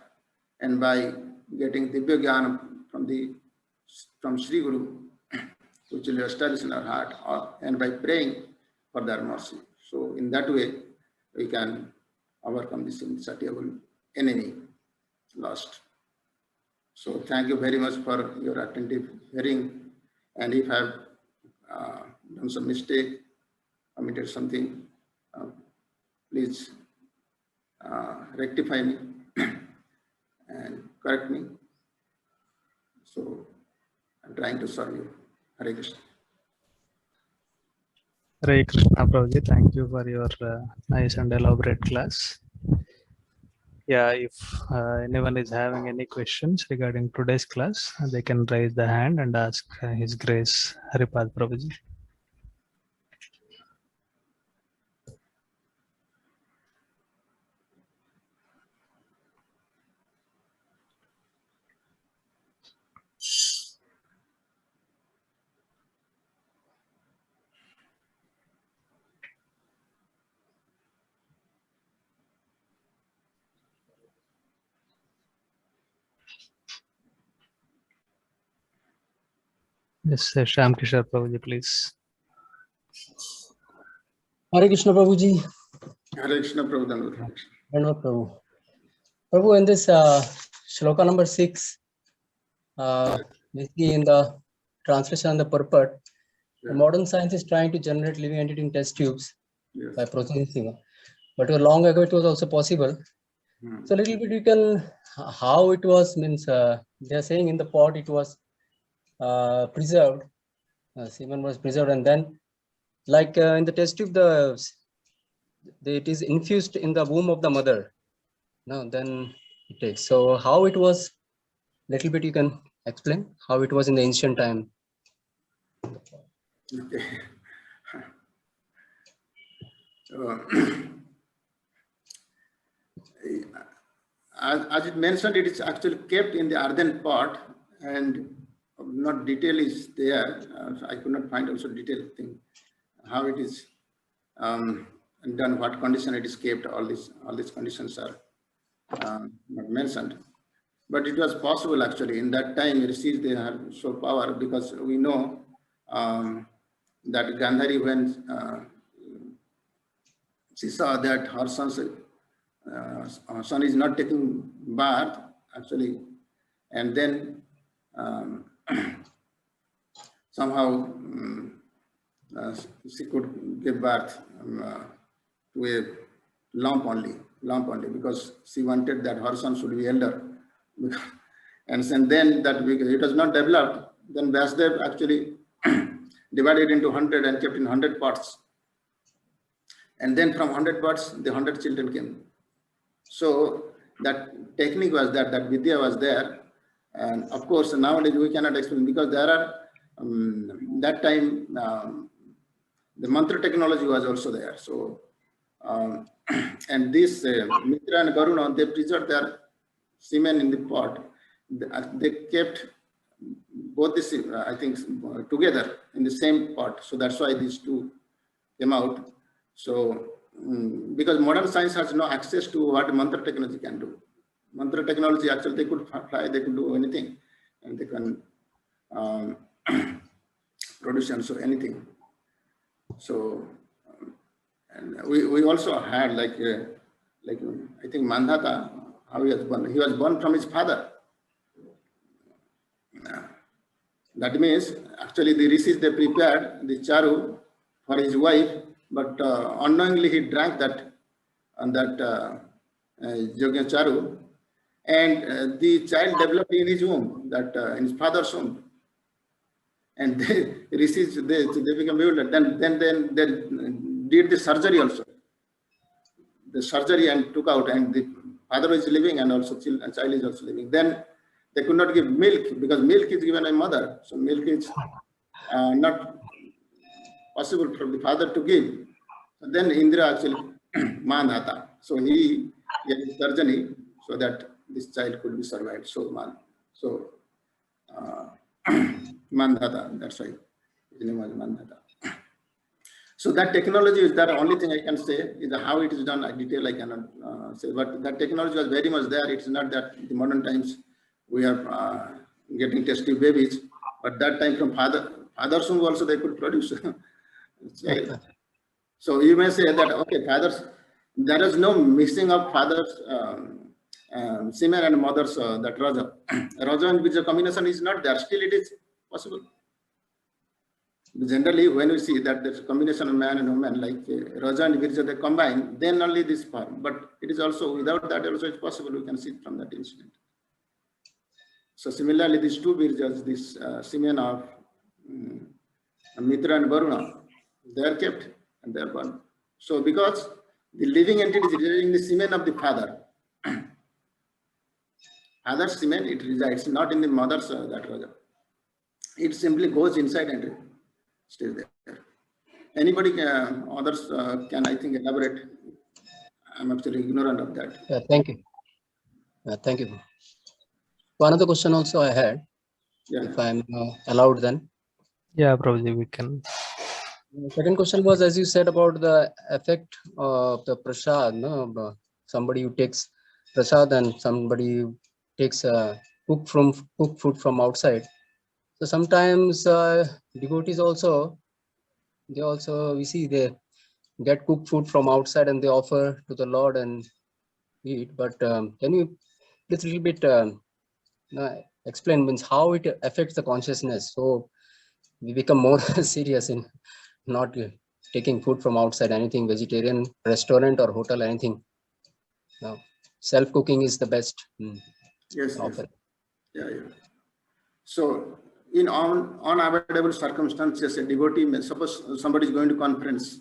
A: and by getting Divya Jnana from Sri Guru, which will establish in our heart, and by praying for their mercy. So in that way, we can overcome this insatiable enemy lost. So thank you very much for your attentive hearing. And if I have done some mistake, omitted something, please rectify me and correct me. So I'm trying to serve you. Hare Krishna.
B: Hare Krishna, Prabhuji. Thank you for your nice and elaborate class. Yeah, if anyone is having any questions regarding today's class, they can raise the hand and ask His Grace Haripad Prabhuji. Yes, Shyam Kishore Prabhuji, please.
C: Hare Krishna Prabhuji.
A: Hare Krishna Prabhu.
C: Dhanavad Prabhu. Prabhu, in this shloka number 6, basically in the translation and the purport, the modern science is trying to generate living entity in test tubes by processing. But long ago it was also possible. So a little bit you can, how it was, means they are saying in the pot it was preserved, semen was preserved, and then like in the test tube, it is infused in the womb of the mother. No, then it takes. So how it was, little bit you can explain how it was in the ancient time.
A: Okay. As it mentioned, it is actually kept in the earthen pot, and not detail is there. I could not find also detailed thing how it is done, what condition it is kept. All these conditions are not mentioned. But it was possible actually. In that time, rishis, they had so power, because we know that Gandhari, when she saw that her son is not taking bath actually, and then somehow she could give birth to a lump only, because she wanted that her son should be elder. And then that it was not developed, then Vasudev actually divided into 100 and kept in 100 pots. And then from 100 pots, the 100 children came. So that technique was there, that Vidya was there. And of course, nowadays we cannot explain, because there are, that time, the mantra technology was also there. So, and this Mitra and Garuna, they preserved their semen in the pot. They kept both this, I think, together in the same pot. So that's why these two came out. So, because modern science has no access to what mantra technology can do. Mantra technology, actually, they could fly, they could do anything, and they can produce and so anything. So, and we also had like I think Mandhata, how he was born. He was born from his father. That means actually the rishis, they prepared the charu for his wife, but unknowingly he drank that Yogya charu, and the child developed in his womb, in his father's womb. And rishis, they became bewildered. Then they did the surgery also. The surgery and took out, and the father is living, and also child is also living. Then they could not give milk, because milk is given by mother. So milk is not possible for the father to give. So then Indra actually Mandhata. So he gave surgery so that this child could be survived. So Mandata, that's right. His name was Mandata. So that technology is the only thing I can say. Is how it is done. In detail I cannot say, but that technology was very much there. It's not that in the modern times we are getting test tube babies, but that time from fathers whom also they could produce. So you may say that okay, fathers, there is no mixing of fathers semen and mothers that Raja. Raja and Bija combination is not there. Still it is possible. Generally, when we see that there's a combination of man and woman, like Raja and Virja, they combine, then only this form. But it is also, without that also it's possible, we can see from that incident. So similarly, these two Virjas, this semen of Mitra and Varuna, they are kept and they are born. So because the living entity is residing the semen of the father, father's semen, it resides not in the mother's that Raja. It simply goes inside and stays there. Anybody can, others can, I think, elaborate. I'm actually ignorant of that.
C: Yeah, thank you. Thank you. One other question also I had, if I'm allowed then.
B: Yeah, Prabhuji, we can.
C: The second question was, as you said about the effect of the prasad, no? Somebody who takes prasad and somebody who takes cooked food from outside. So sometimes devotees also, we see they get cooked food from outside and they offer to the Lord and eat. But can you just a little bit explain means how it affects the consciousness? So we become more serious in not taking food from outside, anything vegetarian, restaurant or hotel, anything. No, self-cooking is the best.
A: Yes. Yeah. So in unavoidable circumstances, a devotee may, suppose somebody is going to conference,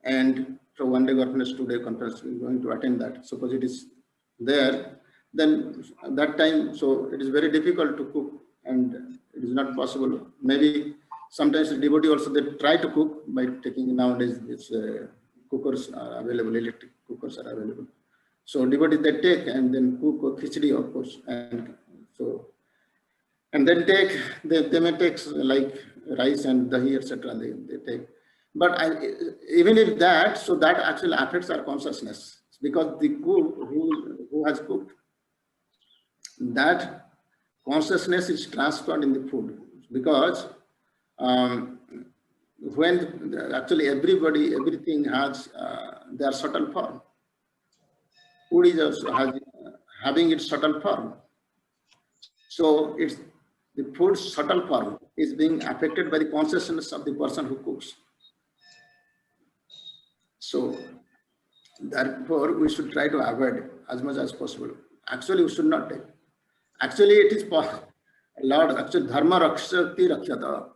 A: and so 1 day conference, 2 day conference, we are going to attend that. Suppose it is there, then at that time, so it is very difficult to cook and it is not possible. Maybe sometimes the devotee also, they try to cook by taking, nowadays it's cookers are available, electric cookers are available. So devotees, they take and then cook khichdi, of course, and so, and then take, they may take like rice and dahi, etc. They take. But even if that, so that actually affects our consciousness, because the cook who has cooked, that consciousness is transferred in the food, because when actually everything has their subtle form. Food is also having its subtle form. So it's the food's subtle form is being affected by the consciousness of the person who cooks. So therefore, we should try to avoid as much as possible. Actually, we should not take. Actually, it is Lord, actually, dharma rakshati rakshata.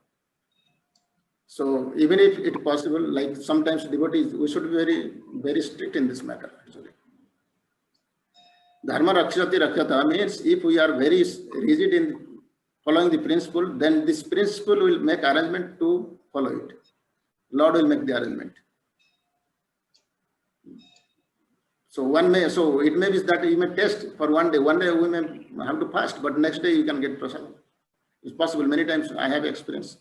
A: So even if it is possible, like sometimes devotees, we should be very, very strict in this matter, actually. Dharma rakshati rakshata means if we are very rigid in following the principle, then this principle will make arrangement to follow it. Lord will make the arrangement. So it may be that you may test for 1 day. 1 day we may have to fast, but next day you can get prasad. It's possible. Many times I have experience.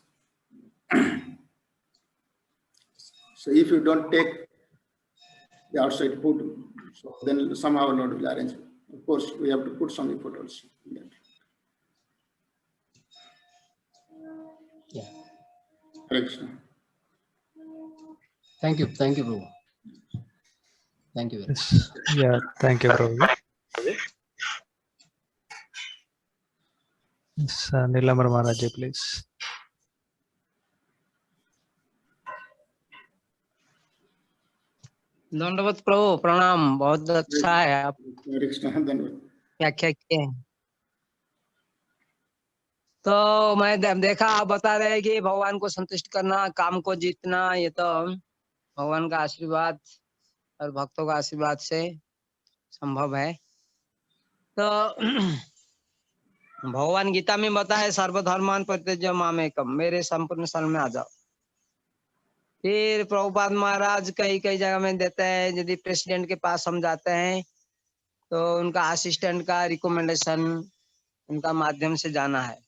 A: So if you don't take the outside food, so then somehow Lord will arrange. Of course, we have to put some effort also.
C: Yeah.
A: Hare Krishna.
C: Thank you, Prabhu. Thank you.
B: Yes. Yeah, thank you, Prabhuji. Yes, Nilamar Maharaj, please.
D: दंडवत प्रभु प्रणाम, बहुत अच्छा है आप व्याख्या किए। तो मैं देखा आप बता रहे हैं कि भगवान को संतुष्ट करना, काम को जीतना, ये तो भगवान का आशीर्वाद और भक्तों का आशीर्वाद से संभव है। तो भगवान गीता में बताए सर्वधर्मान परित्यज्य मामेकम, मेरे संपूर्ण शरण में आ जाओ। फिर प्रभुपाद महाराज कई कई जगह में देते हैं, यदि प्रेसिडेंट के पास हम जाते हैं तो उनका असिस्टेंट का रिकमेंडेशन उनका माध्यम से जाना है।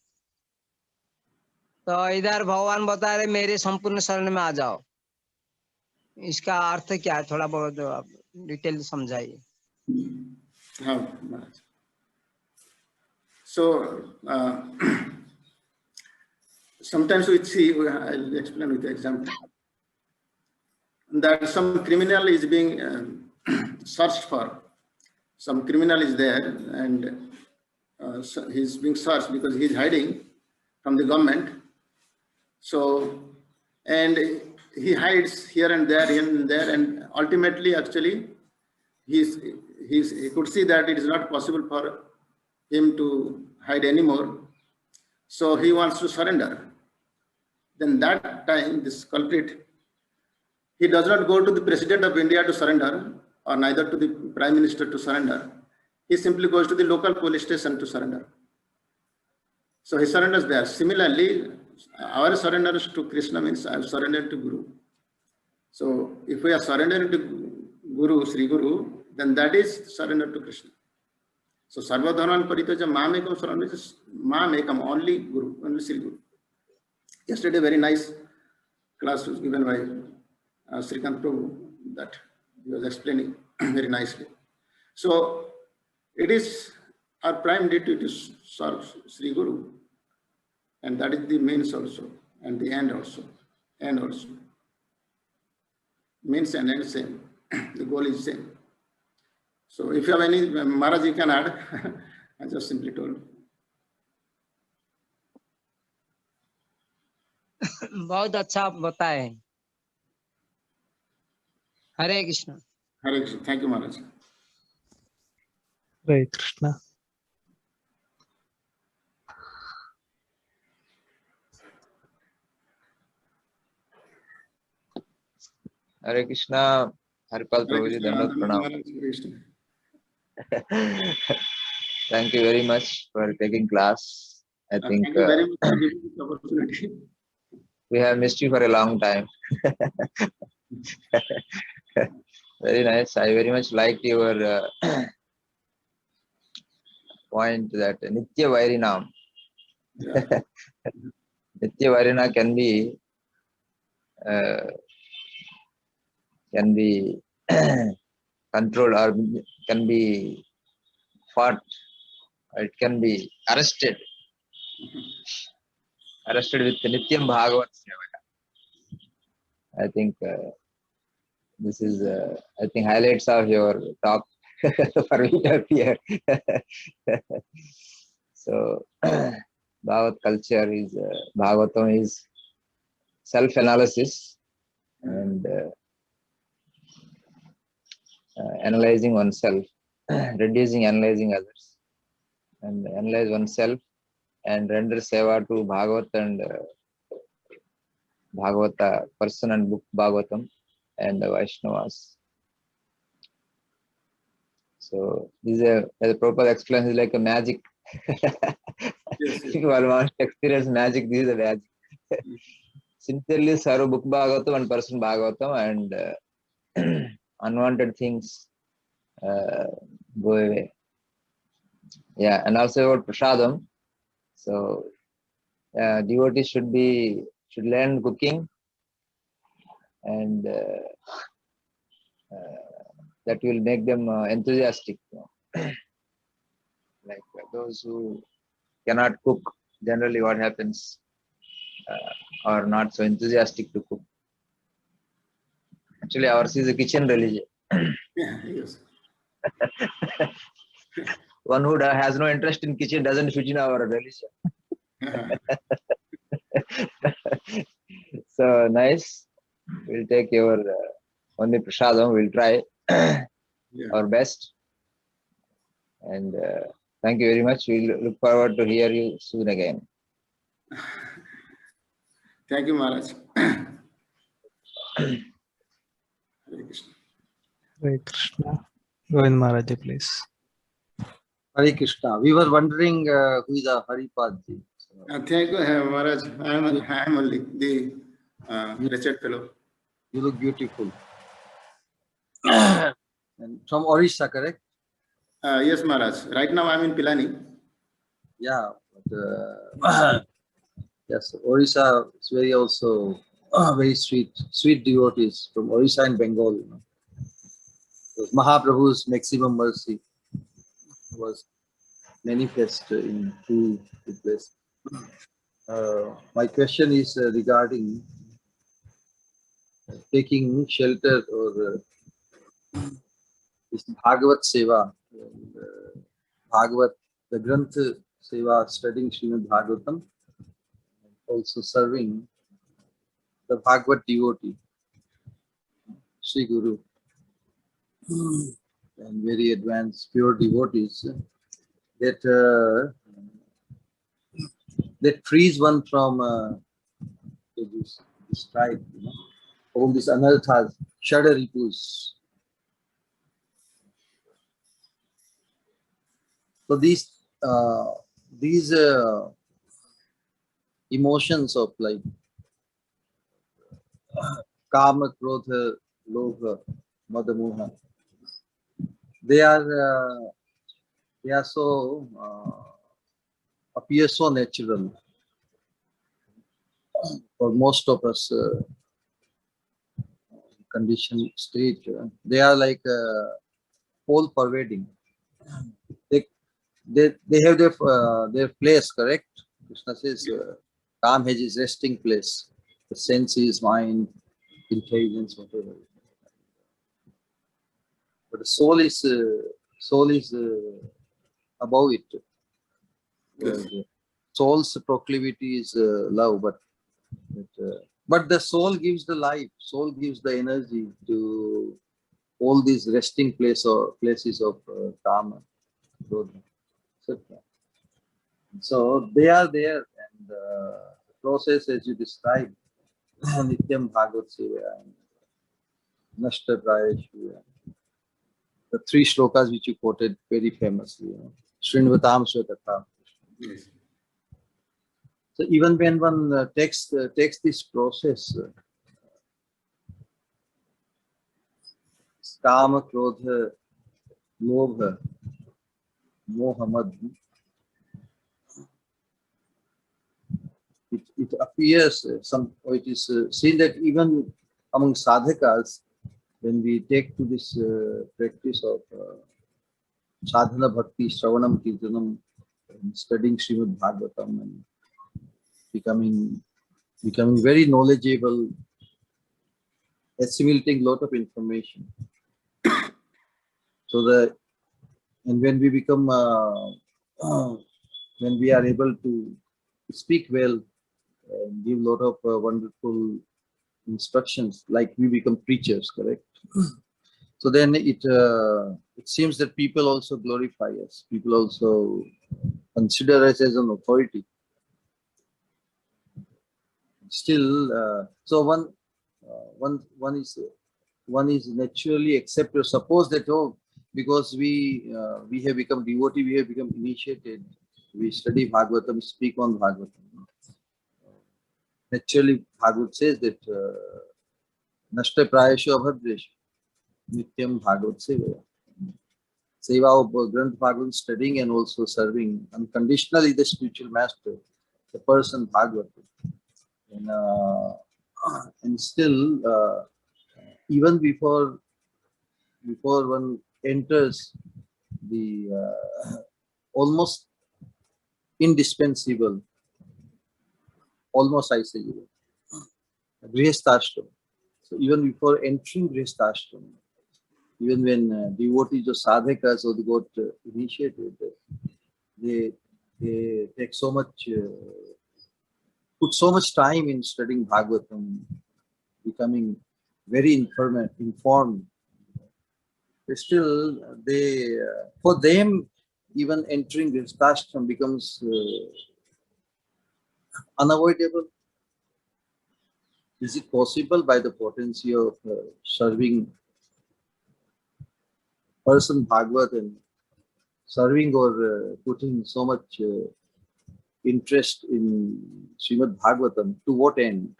D: तो इधर भगवान बता रहे मेरे संपूर्ण शरण में आ जाओ, इसका अर्थ क्या है? थोड़ा बहुत आप डिटेल समझाइए।
A: हाँ महाराज। So sometimes we see, I'll explain with the example, that some criminal is being searched for. Some criminal is there and so he's being searched because he's hiding from the government. So, and he hides here and there, and ultimately actually he could see that it is not possible for him to hide anymore. So he wants to surrender. Then that time, this culprit, he does not go to the President of India to surrender, or neither to the Prime Minister to surrender. He simply goes to the local police station to surrender. So he surrenders there. Similarly, our surrenders to Krishna means I have surrendered to Guru. So if we are surrendering to Guru, Sri Guru, then that is surrender to Krishna. So Sarva Dharman Paritaja Mamekam surrender is Mamekam, only Guru, only Sri Guru. Yesterday, very nice class was given by Srikant Prabhu, that he was explaining very nicely. So it is our prime duty to serve Sri Guru, and that is the means also, and the end also, means and end same. The goal is same. So if you have any, Maharaj, you can add. I just simply told.
D: बहुत अच्छा बताए। हरे Krishna.
A: Hare Krishna. Thank you, Maharaj.
B: Hare Krishna.
E: Hare Krishna. Harpal Prabhuji, Dandot Pranam. Thank you very much for taking class. I think
A: thank you very much for giving this opportunity.
E: We have missed you for a long time. Very nice. I very much liked your point that Nitya Vairinam.
A: Yeah.
E: Nitya Vairina can be controlled or can be fought. It can be arrested with Nityam Bhagavat Sevaka. I think this is I think highlights of your talk for me to appear. So Bhagavat culture is Bhagavatam is self-analysis and analyzing oneself, reducing analyzing others, and analyze oneself and render seva to Bhagavat and Bhagavata person and book Bhagavatam and the Vaishnavas. So this is as Prabhupada explains, is like a magic.
A: Yes.
E: If you want to experience magic, this is a magic. Sincerely serve book Bhagavatam and person Bhagavatam, and unwanted things go away. Yeah, and also about prasadam. So devotees should learn cooking, and that will make them enthusiastic. Like those who cannot cook, generally what happens, are not so enthusiastic to cook. Actually, ours is a kitchen religion.
A: Yeah, yes.
E: One who has no interest in kitchen doesn't fit in our religion. So nice. We'll take your only prasadam. We'll try our best. And thank you very much. We'll look forward to hear you soon again.
A: Thank you, Maharaj. Hare Krishna.
B: Hare Krishna. Govind Maharaj, please.
F: Hare Krishna. We were wondering who is a Haripadji.
A: Thank you, Maharaj. I am only the wretched fellow.
F: You look beautiful. And from Orissa, correct?
A: Yes, Maharaj. Right now I'm in Pilani.
F: Yeah. But, yes, Orissa is very also very sweet devotees from Orissa and Bengal. You know. Mahaprabhu's maximum mercy was manifest in two places. My question is regarding taking shelter or this Bhagavat Seva, Bhagavat, the Granth Seva, studying Srimad Bhagavatam, also serving the Bhagavat devotee, Sri Guru, and very advanced pure devotees that that frees one from this strife, you know, all these anarthas, shadaritus. So these emotions of like kama, krodha, lobha, madamoha, they are so appear so natural for most of us conditioned state. They are like all pervading. They have their place, correct? Krishna says, Ram has his resting place. The senses, mind, intelligence, whatever. But the soul is above it.
A: Yes.
F: Soul's proclivity is love, but the soul gives the life. Soul gives the energy to all these resting places of Kama, Krodha, etc. So they are there, and the process as you described, Nityam Bhagavat Seva and Nashta Prayeshu, the three shlokas which you quoted very famously, you know, Srinvatam Svetata.
A: Yes.
F: So even when one takes this process, Kama, Krodha, Lobha, Mohamad, it appears it is seen that even among sadhakas, when we take to this practice of sadhana bhakti, shravanam, kirtanam, studying Srimad Bhagavatam and becoming very knowledgeable, assimilating lot of information. So when we become when we are able to speak well, give a lot of wonderful instructions, like we become preachers, correct? So then it seems that people also glorify us. People also consider us as an authority. Still, so one is naturally accepted. Suppose that because we have become devotee, we have become initiated. We study Bhagavatam, speak on Bhagavatam. Naturally, Bhagavad says that Nashta Prayeshu Abhadreshu Nityam Bhagavat Seva. Seva of Granth Bhagavat, studying and also serving unconditionally the spiritual master, the person Bhagavat. And still, even before one enters the almost indispensable, almost I say, Grihasthashram. So even before entering Grihasthashram, even when devotees or sadhakas or they got initiated, they take so much, put so much time in studying Bhagavatam, becoming very informed. But still, for them, even entering Grihasthashram becomes unavoidable. Is it possible by the potency of serving person Bhagavat and serving or putting so much interest in Srimad Bhagavatam, to what end?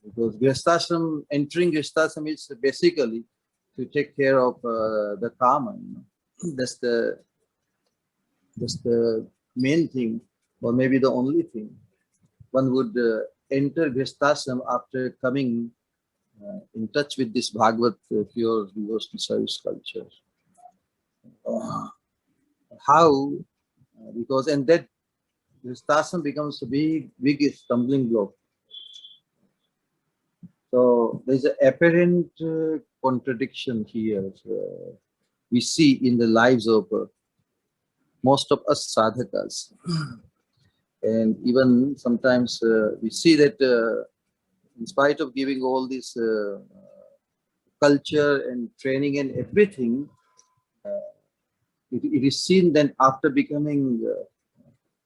F: Because Grihasthashram, entering Grihasthashram is basically to take care of the karma. That's the main thing, or maybe the only thing. One would enter Grihasthashram after coming in touch with this Bhagavat pure devotional service culture. How? Because and that Grihasthashram becomes a big stumbling block. So there's an apparent contradiction here. We see in the lives of most of us sadhakas. And even sometimes we see that in spite of giving all this culture and training and everything, it is seen that after becoming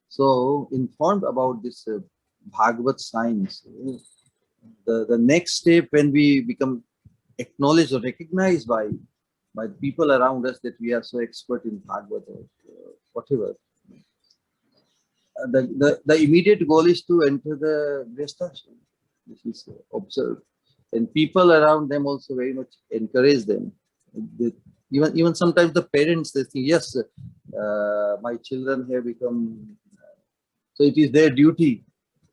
F: so informed about this Bhagavat science, the next step when we become acknowledged or recognized by the people around us that we are so expert in Bhagavat or whatever, the immediate goal is to enter the Grihasthashram. This is observed, and people around them also very much encourage them. Even sometimes the parents, they think, yes, my children have become, so it is their duty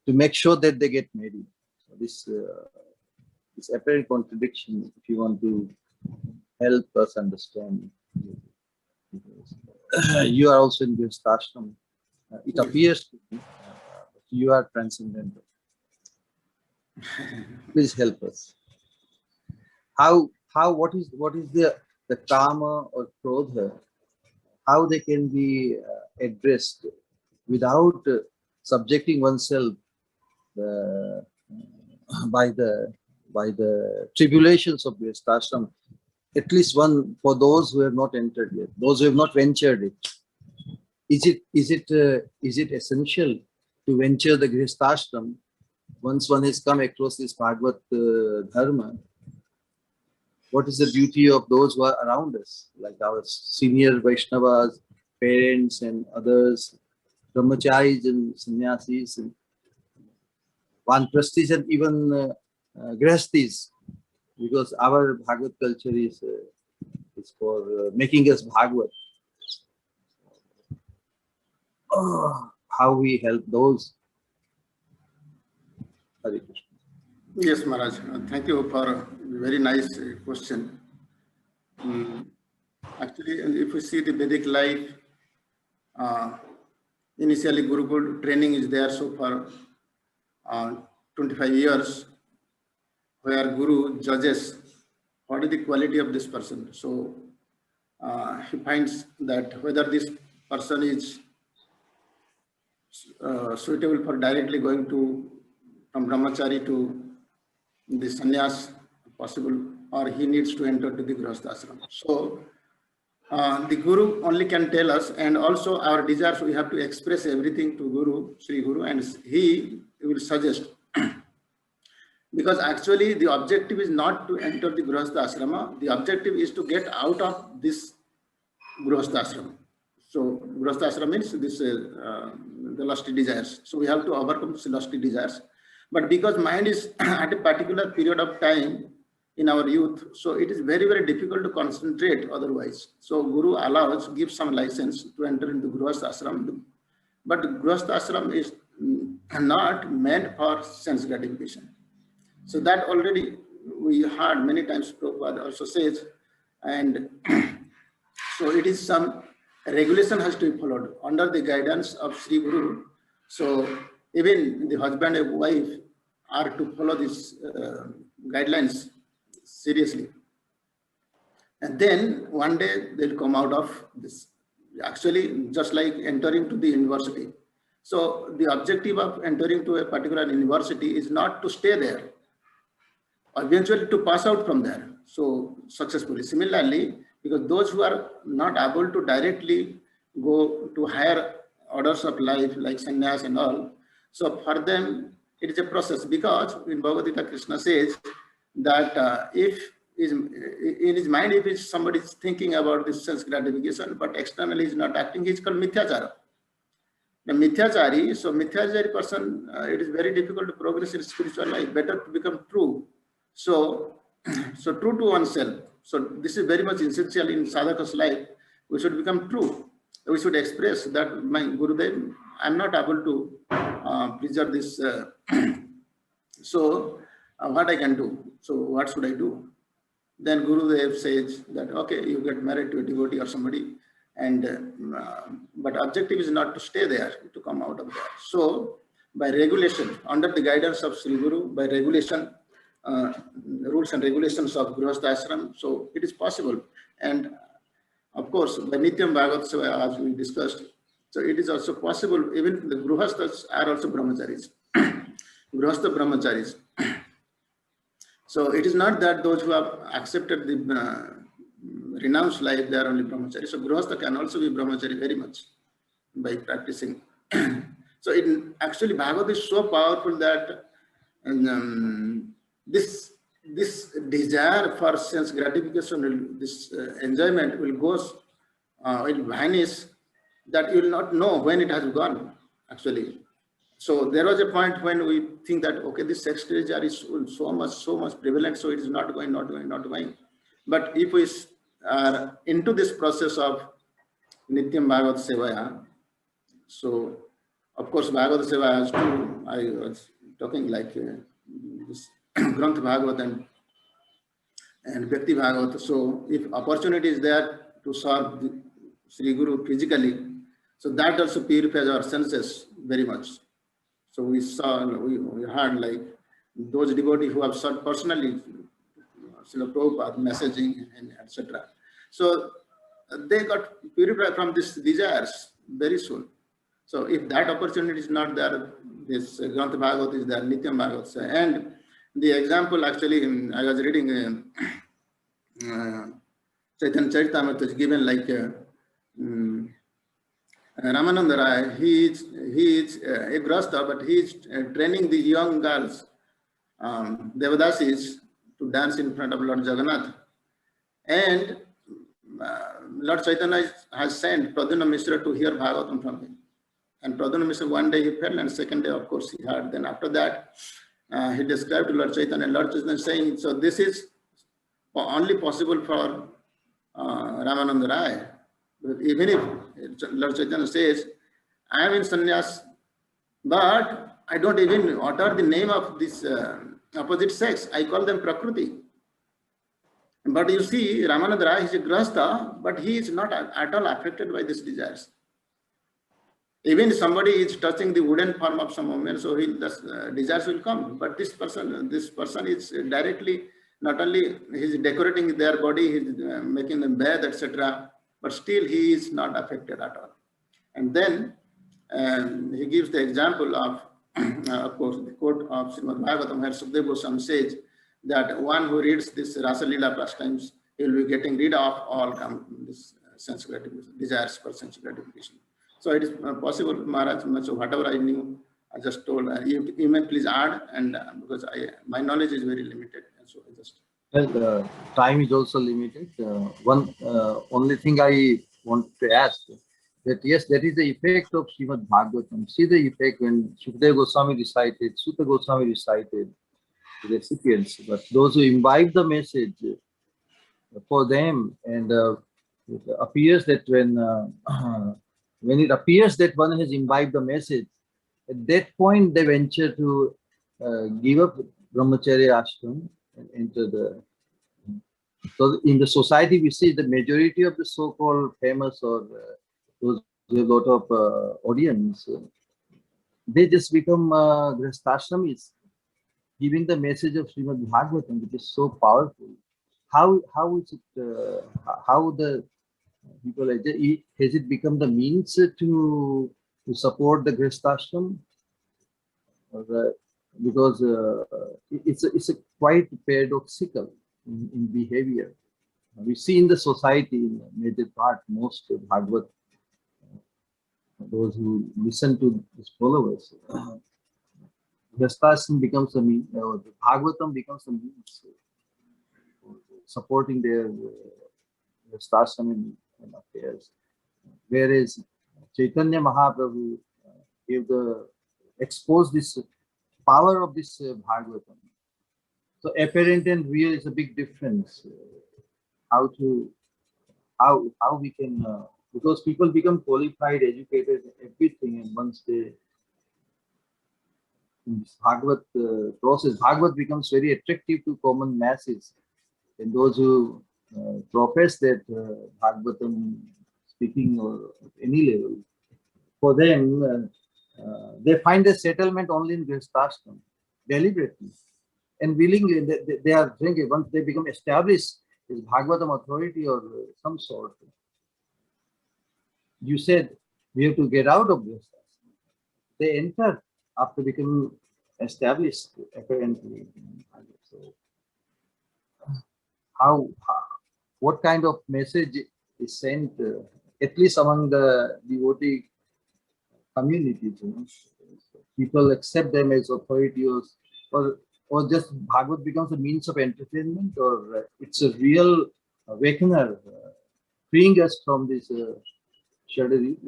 F: to make sure that they get married. So this apparent contradiction, if you want to help us understand, you are also in Grihasthashram. It appears to be, you are transcendental. Please help us. What is the karma or krodha? How they can be addressed without subjecting oneself by the tribulations of Grihasthashram. At least one for those who have not entered yet, those who have not ventured it. Is it essential to venture the Grihasthashram once one has come across this Bhagavat dharma? What is the duty of those who are around us, like our senior Vaishnavas, parents and others, brahmacharis and sannyasis, and vanprasthis and even grihasthis, because our Bhagavat culture is for making us Bhagavat. How we help those? Hare Krishna.
A: Yes, Maharaj. Thank you for a very nice question. Actually, if we see the Vedic life, initially Gurukul training is there so far 25 years, where Guru judges what is the quality of this person. So he finds that whether this person is suitable for directly going to from brahmachari to the sannyas possible, or he needs to enter to the grihasthashram. So the Guru only can tell us, and also our desires, we have to express everything to Guru, Sri Guru, and he will suggest. Because actually the objective is not to enter the grihasthashrama, the objective is to get out of this grihasthashrama. So grihasthashrama means this the lusty desires. So we have to overcome this lusty desires. But because mind is at a particular period of time in our youth, so it is very, very difficult to concentrate otherwise. So Guru allows, gives some license to enter into grihasthashram. But grihasthashram is not meant for sense gratification. So that already we heard many times. Prabhupada also says, and so it is some regulation has to be followed under the guidance of Sri Guru. So even the husband and wife are to follow these guidelines seriously. And then one day they'll come out of this. Actually, just like entering to the university. So the objective of entering to a particular university is not to stay there, eventually to pass out from there so successfully. Similarly, because those who are not able to directly go to higher orders of life like sannyas and all, so for them it is a process, because in Bhagavad Gita Krishna says that if in his mind, if somebody is thinking about this sense gratification but externally is not acting, he is called mithyachara. The mithyachari, so mithyachari person, it is very difficult to progress in spiritual life. Better to become true. So, so true to oneself. So this is very much essential in sadhaka's life. We should become true. We should express that my Gurudev, I am not able to preserve this. So what I can do? So what should I do? Then Gurudev says that, okay, you get married to a devotee or somebody, and but objective is not to stay there, to come out of there. So by regulation, under the guidance of Sri Guru, by regulation, rules and regulations of Grihastha Ashram, so it is possible. And of course, by Nityam Bhagavat Seva, as we discussed, so it is also possible, even the Grihasthas are also brahmacharis. Grihastha brahmacharis. So it is not that those who have accepted the renounced life, they are only brahmachari. So Grihastha can also be brahmachari very much by practicing. So actually Bhagavad is so powerful that this desire for sense gratification, this enjoyment will will vanish, that you will not know when it has gone actually. So there was a point when we think that, okay, this sex desire is so much prevalent, so it is not going. But if we are into this process of Nityam Bhagavad Sevaya, so of course Bhagavad Seva has two, I was talking like this Granth Bhagavat and Bhakti Bhagavat. So if opportunity is there to serve the Sri Guru physically, so that also purifies our senses very much. So we heard like those devotees who have served personally, Srila Prabhupada messaging and etc. So they got purified from these desires very soon. So if that opportunity is not there, this Granth Bhagavat is there, Nityam Bhagavat. And the example actually, I was reading Chaitanya Charitamrita is given like Ramananda Rai, he is a grasta, but he is training the young girls, Devadasis, to dance in front of Lord Jagannath. And Lord Chaitanya has sent Pradyumna Mishra to hear Bhagavatam from him. And Pradyumna Mishra, one day he fell, and second day, of course, he heard. Then after that, he described to Lord Chaitanya, and Lord Chaitanya saying, so this is only possible for Ramananda Rai. Even if Lord Chaitanya says, I am in sannyas, but I don't even utter the name of this opposite sex. I call them Prakriti. But you see, Ramananda Rai is a grahastha, but he is not at all affected by these desires. Even if somebody is touching the wooden form of some woman, so desires will come. But this person is directly, not only he is decorating their body, he is making them bathe, etc. But still he is not affected at all. And then he gives the example of course, the quote of Srimad Bhagavatam, where Sukadeva Goswami says that one who reads this Rasa Leela pastimes, he will be getting rid of all this sense gratification, desires for sense gratification. So it is possible, Maharaj, so whatever I knew, I just told. You may please add, and because my knowledge is very limited, and so I just.
F: Well, time is also limited. One only thing I want to ask, that yes, that is the effect of Srimad Bhagavatam. See the effect when Sukadeva Goswami recited, Sutta Goswami recited the recipients, but those who imbibe the message, for them, and it appears that when it appears that one has imbibed the message, at that point they venture to give up brahmacharya ashram and enter the. So in the society, we see the majority of the so-called famous or those with a lot of audience, they just become grihasthashramis, giving the message of Srimad Bhagavatam, which is so powerful. How is it? How the people has it become the means to support the grihasthashram? Because it's a quite paradoxical in behavior. We see in the society, in the major part, most Bhagavad, those who listen to his followers, grihasthashram becomes a means, Bhagavatam becomes a means for supporting their grihasthashram in affairs. Whereas Chaitanya Mahaprabhu expose this power of this Bhagavatam. So apparent and real is a big difference. How we can, because people become qualified, educated, everything, and once they in this Bhagavat process, Bhagavat becomes very attractive to common masses, and those who profess that Bhagavatam speaking or at any level, for them they find a settlement only in Grihasthashram, deliberately and willingly. They are thinking once they become established as Bhagavatam authority or some sort. You said we have to get out of Grihasthashram. They enter after becoming established, apparently. So, what kind of message is sent, at least among the devotee communities? You know? People accept them as authority, or just Bhagavad becomes a means of entertainment, or it's a real awakener, freeing us from this shadowy,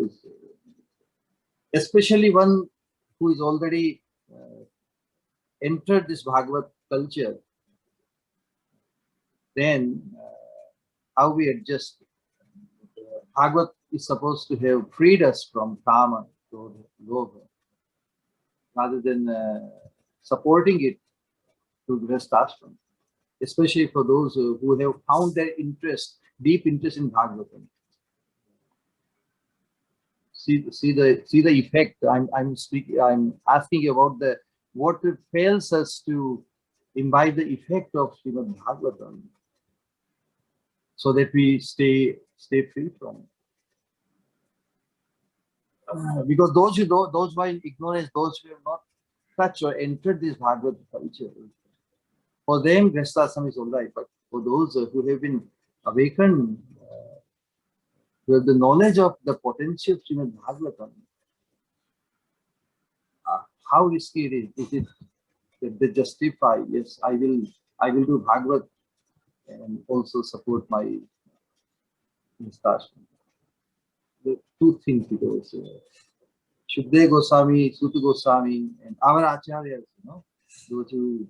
F: especially one who is already entered this Bhagavad culture. Then how we adjust. Bhagavad is supposed to have freed us from kama, lobha, rather than supporting it to Grihasthashram, especially for those who have found their interest, deep interest in Bhagavatam. See the effect. I'm asking about what fails us to imbibe the effect of Srimad Bhagavatam, so that we stay free from it. Because those who are in ignorance, those who have not touched or entered this Bhagavad culture, for them Grihasthashram is all right. But for those who have been awakened, who have the knowledge of the potential of Srimad Bhagavatam, how risky it is? Is it that they justify? Yes, I will do Bhagavad and also support my Grihasthashram. The two things, because Shukdev Goswami, Suta Goswami, and our Acharyas, those who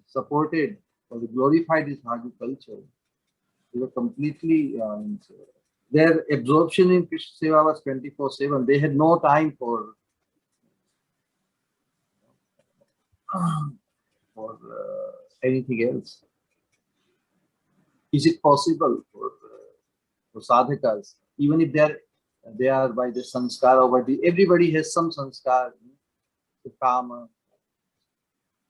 F: supported or glorified this Bhagavad culture, they were completely, their absorption in Krishna Seva was 24/7. They had no time for anything else. Is it possible for sadhakas, even if they are by the sanskara, or everybody has some sanskar, the kama,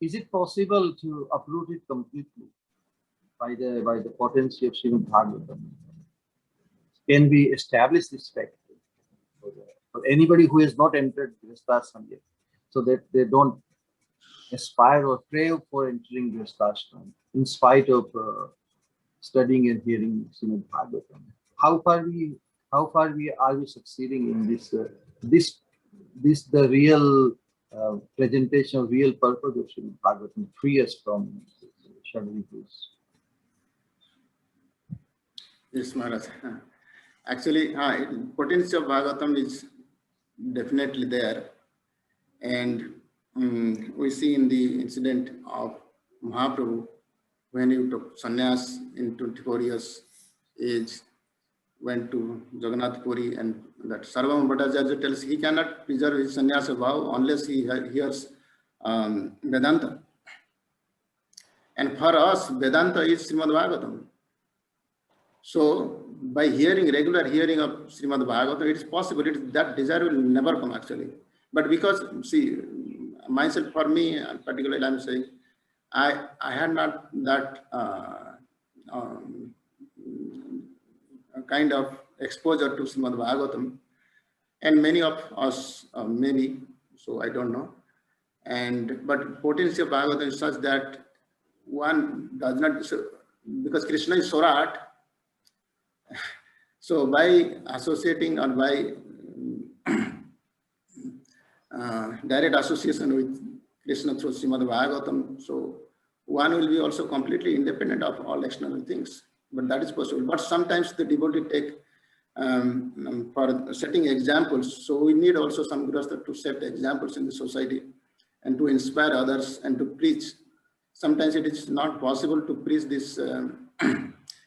F: is it possible to uproot it completely by the potency of Srimad Bhagavatam? Can we establish this fact for anybody who has not entered Grihasthashram yet, so that they don't aspire or crave for entering Grihasthashram in spite of studying and hearing Srimad Bhagavatam? How far are we succeeding in this the real presentation of real purpose of Srimad Bhagavatam, free us from shadowy goods?
A: Yes, Maharaj. Actually, potential of Bhagavatam is definitely there, and we see in the incident of Mahaprabhu when he took sannyas in 24 years age, went to Jagannath Puri, and that Sarvam Bhattacharya tells he cannot preserve his sannyasa vow unless he hears Vedanta. And for us, Vedanta is Srimad Bhagavatam. So by regular hearing of Srimad Bhagavatam, it is possible. That desire will never come actually. But because, see, myself, for me, particularly, I'm saying, I had not that kind of exposure to Srimad Bhagavatam, and many of us maybe, so I don't know. But potency of Bhagavatam is such that one does not, because Krishna is Sorat, so by associating or by direct association with Krishna through Srimad Bhagavatam, so one will be also completely independent of all external things. But that is possible. But sometimes the devotee take for setting examples. So we need also some grihastha to set examples in the society and to inspire others and to preach. Sometimes it is not possible to preach this,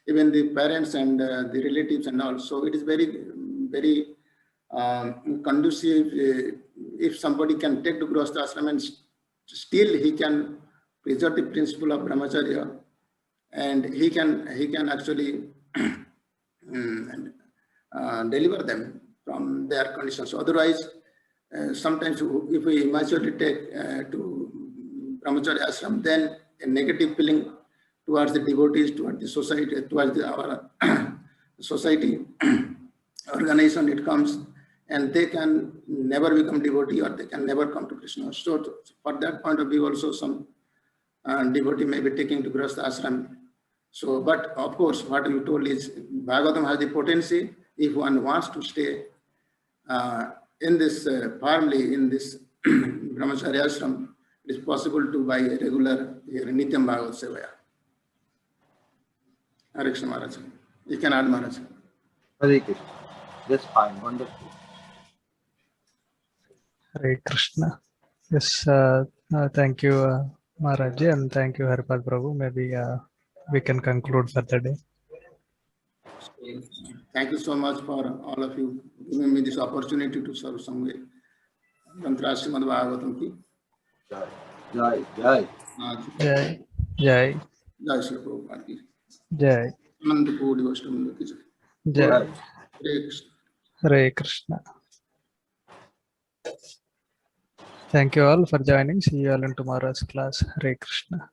A: even the parents and the relatives and all. So it is very, very conducive if somebody can take to grihastha ashram and still he can preserve the principle of brahmacharya, and he can actually deliver them from their conditions. So otherwise, sometimes if we immaturely take to brahmacharya ashram, then a negative feeling towards the devotees, towards the society, towards our society organization, it comes, and they can never become devotee or they can never come to Krishna. So for that point of view also some devotee may be taking to grihastha ashram. So, but of course, what you told is Bhagavatam has the potency. If one wants to stay in this firmly in this brahmacharya ashram, it is possible to by a regular Nityam Bhagavat Sevaya. Hare Krishna Maharaj. You can add, Maharaj.
F: Hare Krishna. That's fine. Wonderful.
B: Hare Krishna. Yes, thank you, Maharaj, and thank you, Haripal Prabhu. Maybe we can conclude for the day.
A: Thank you so much for all of you giving me this opportunity to serve some way. Tantra Srimad Bhagavatam ki.
F: Jai. Jai. Jai.
B: Jai. Jai.
A: Jai Shri Prabhupada ki.
B: Jai.
A: Ananda Kodi Vaishnava ki jai.
B: Jai.
A: Hare Krishna.
B: Hare Krishna. Thank you all for joining. See you all in tomorrow's class. Hare Krishna.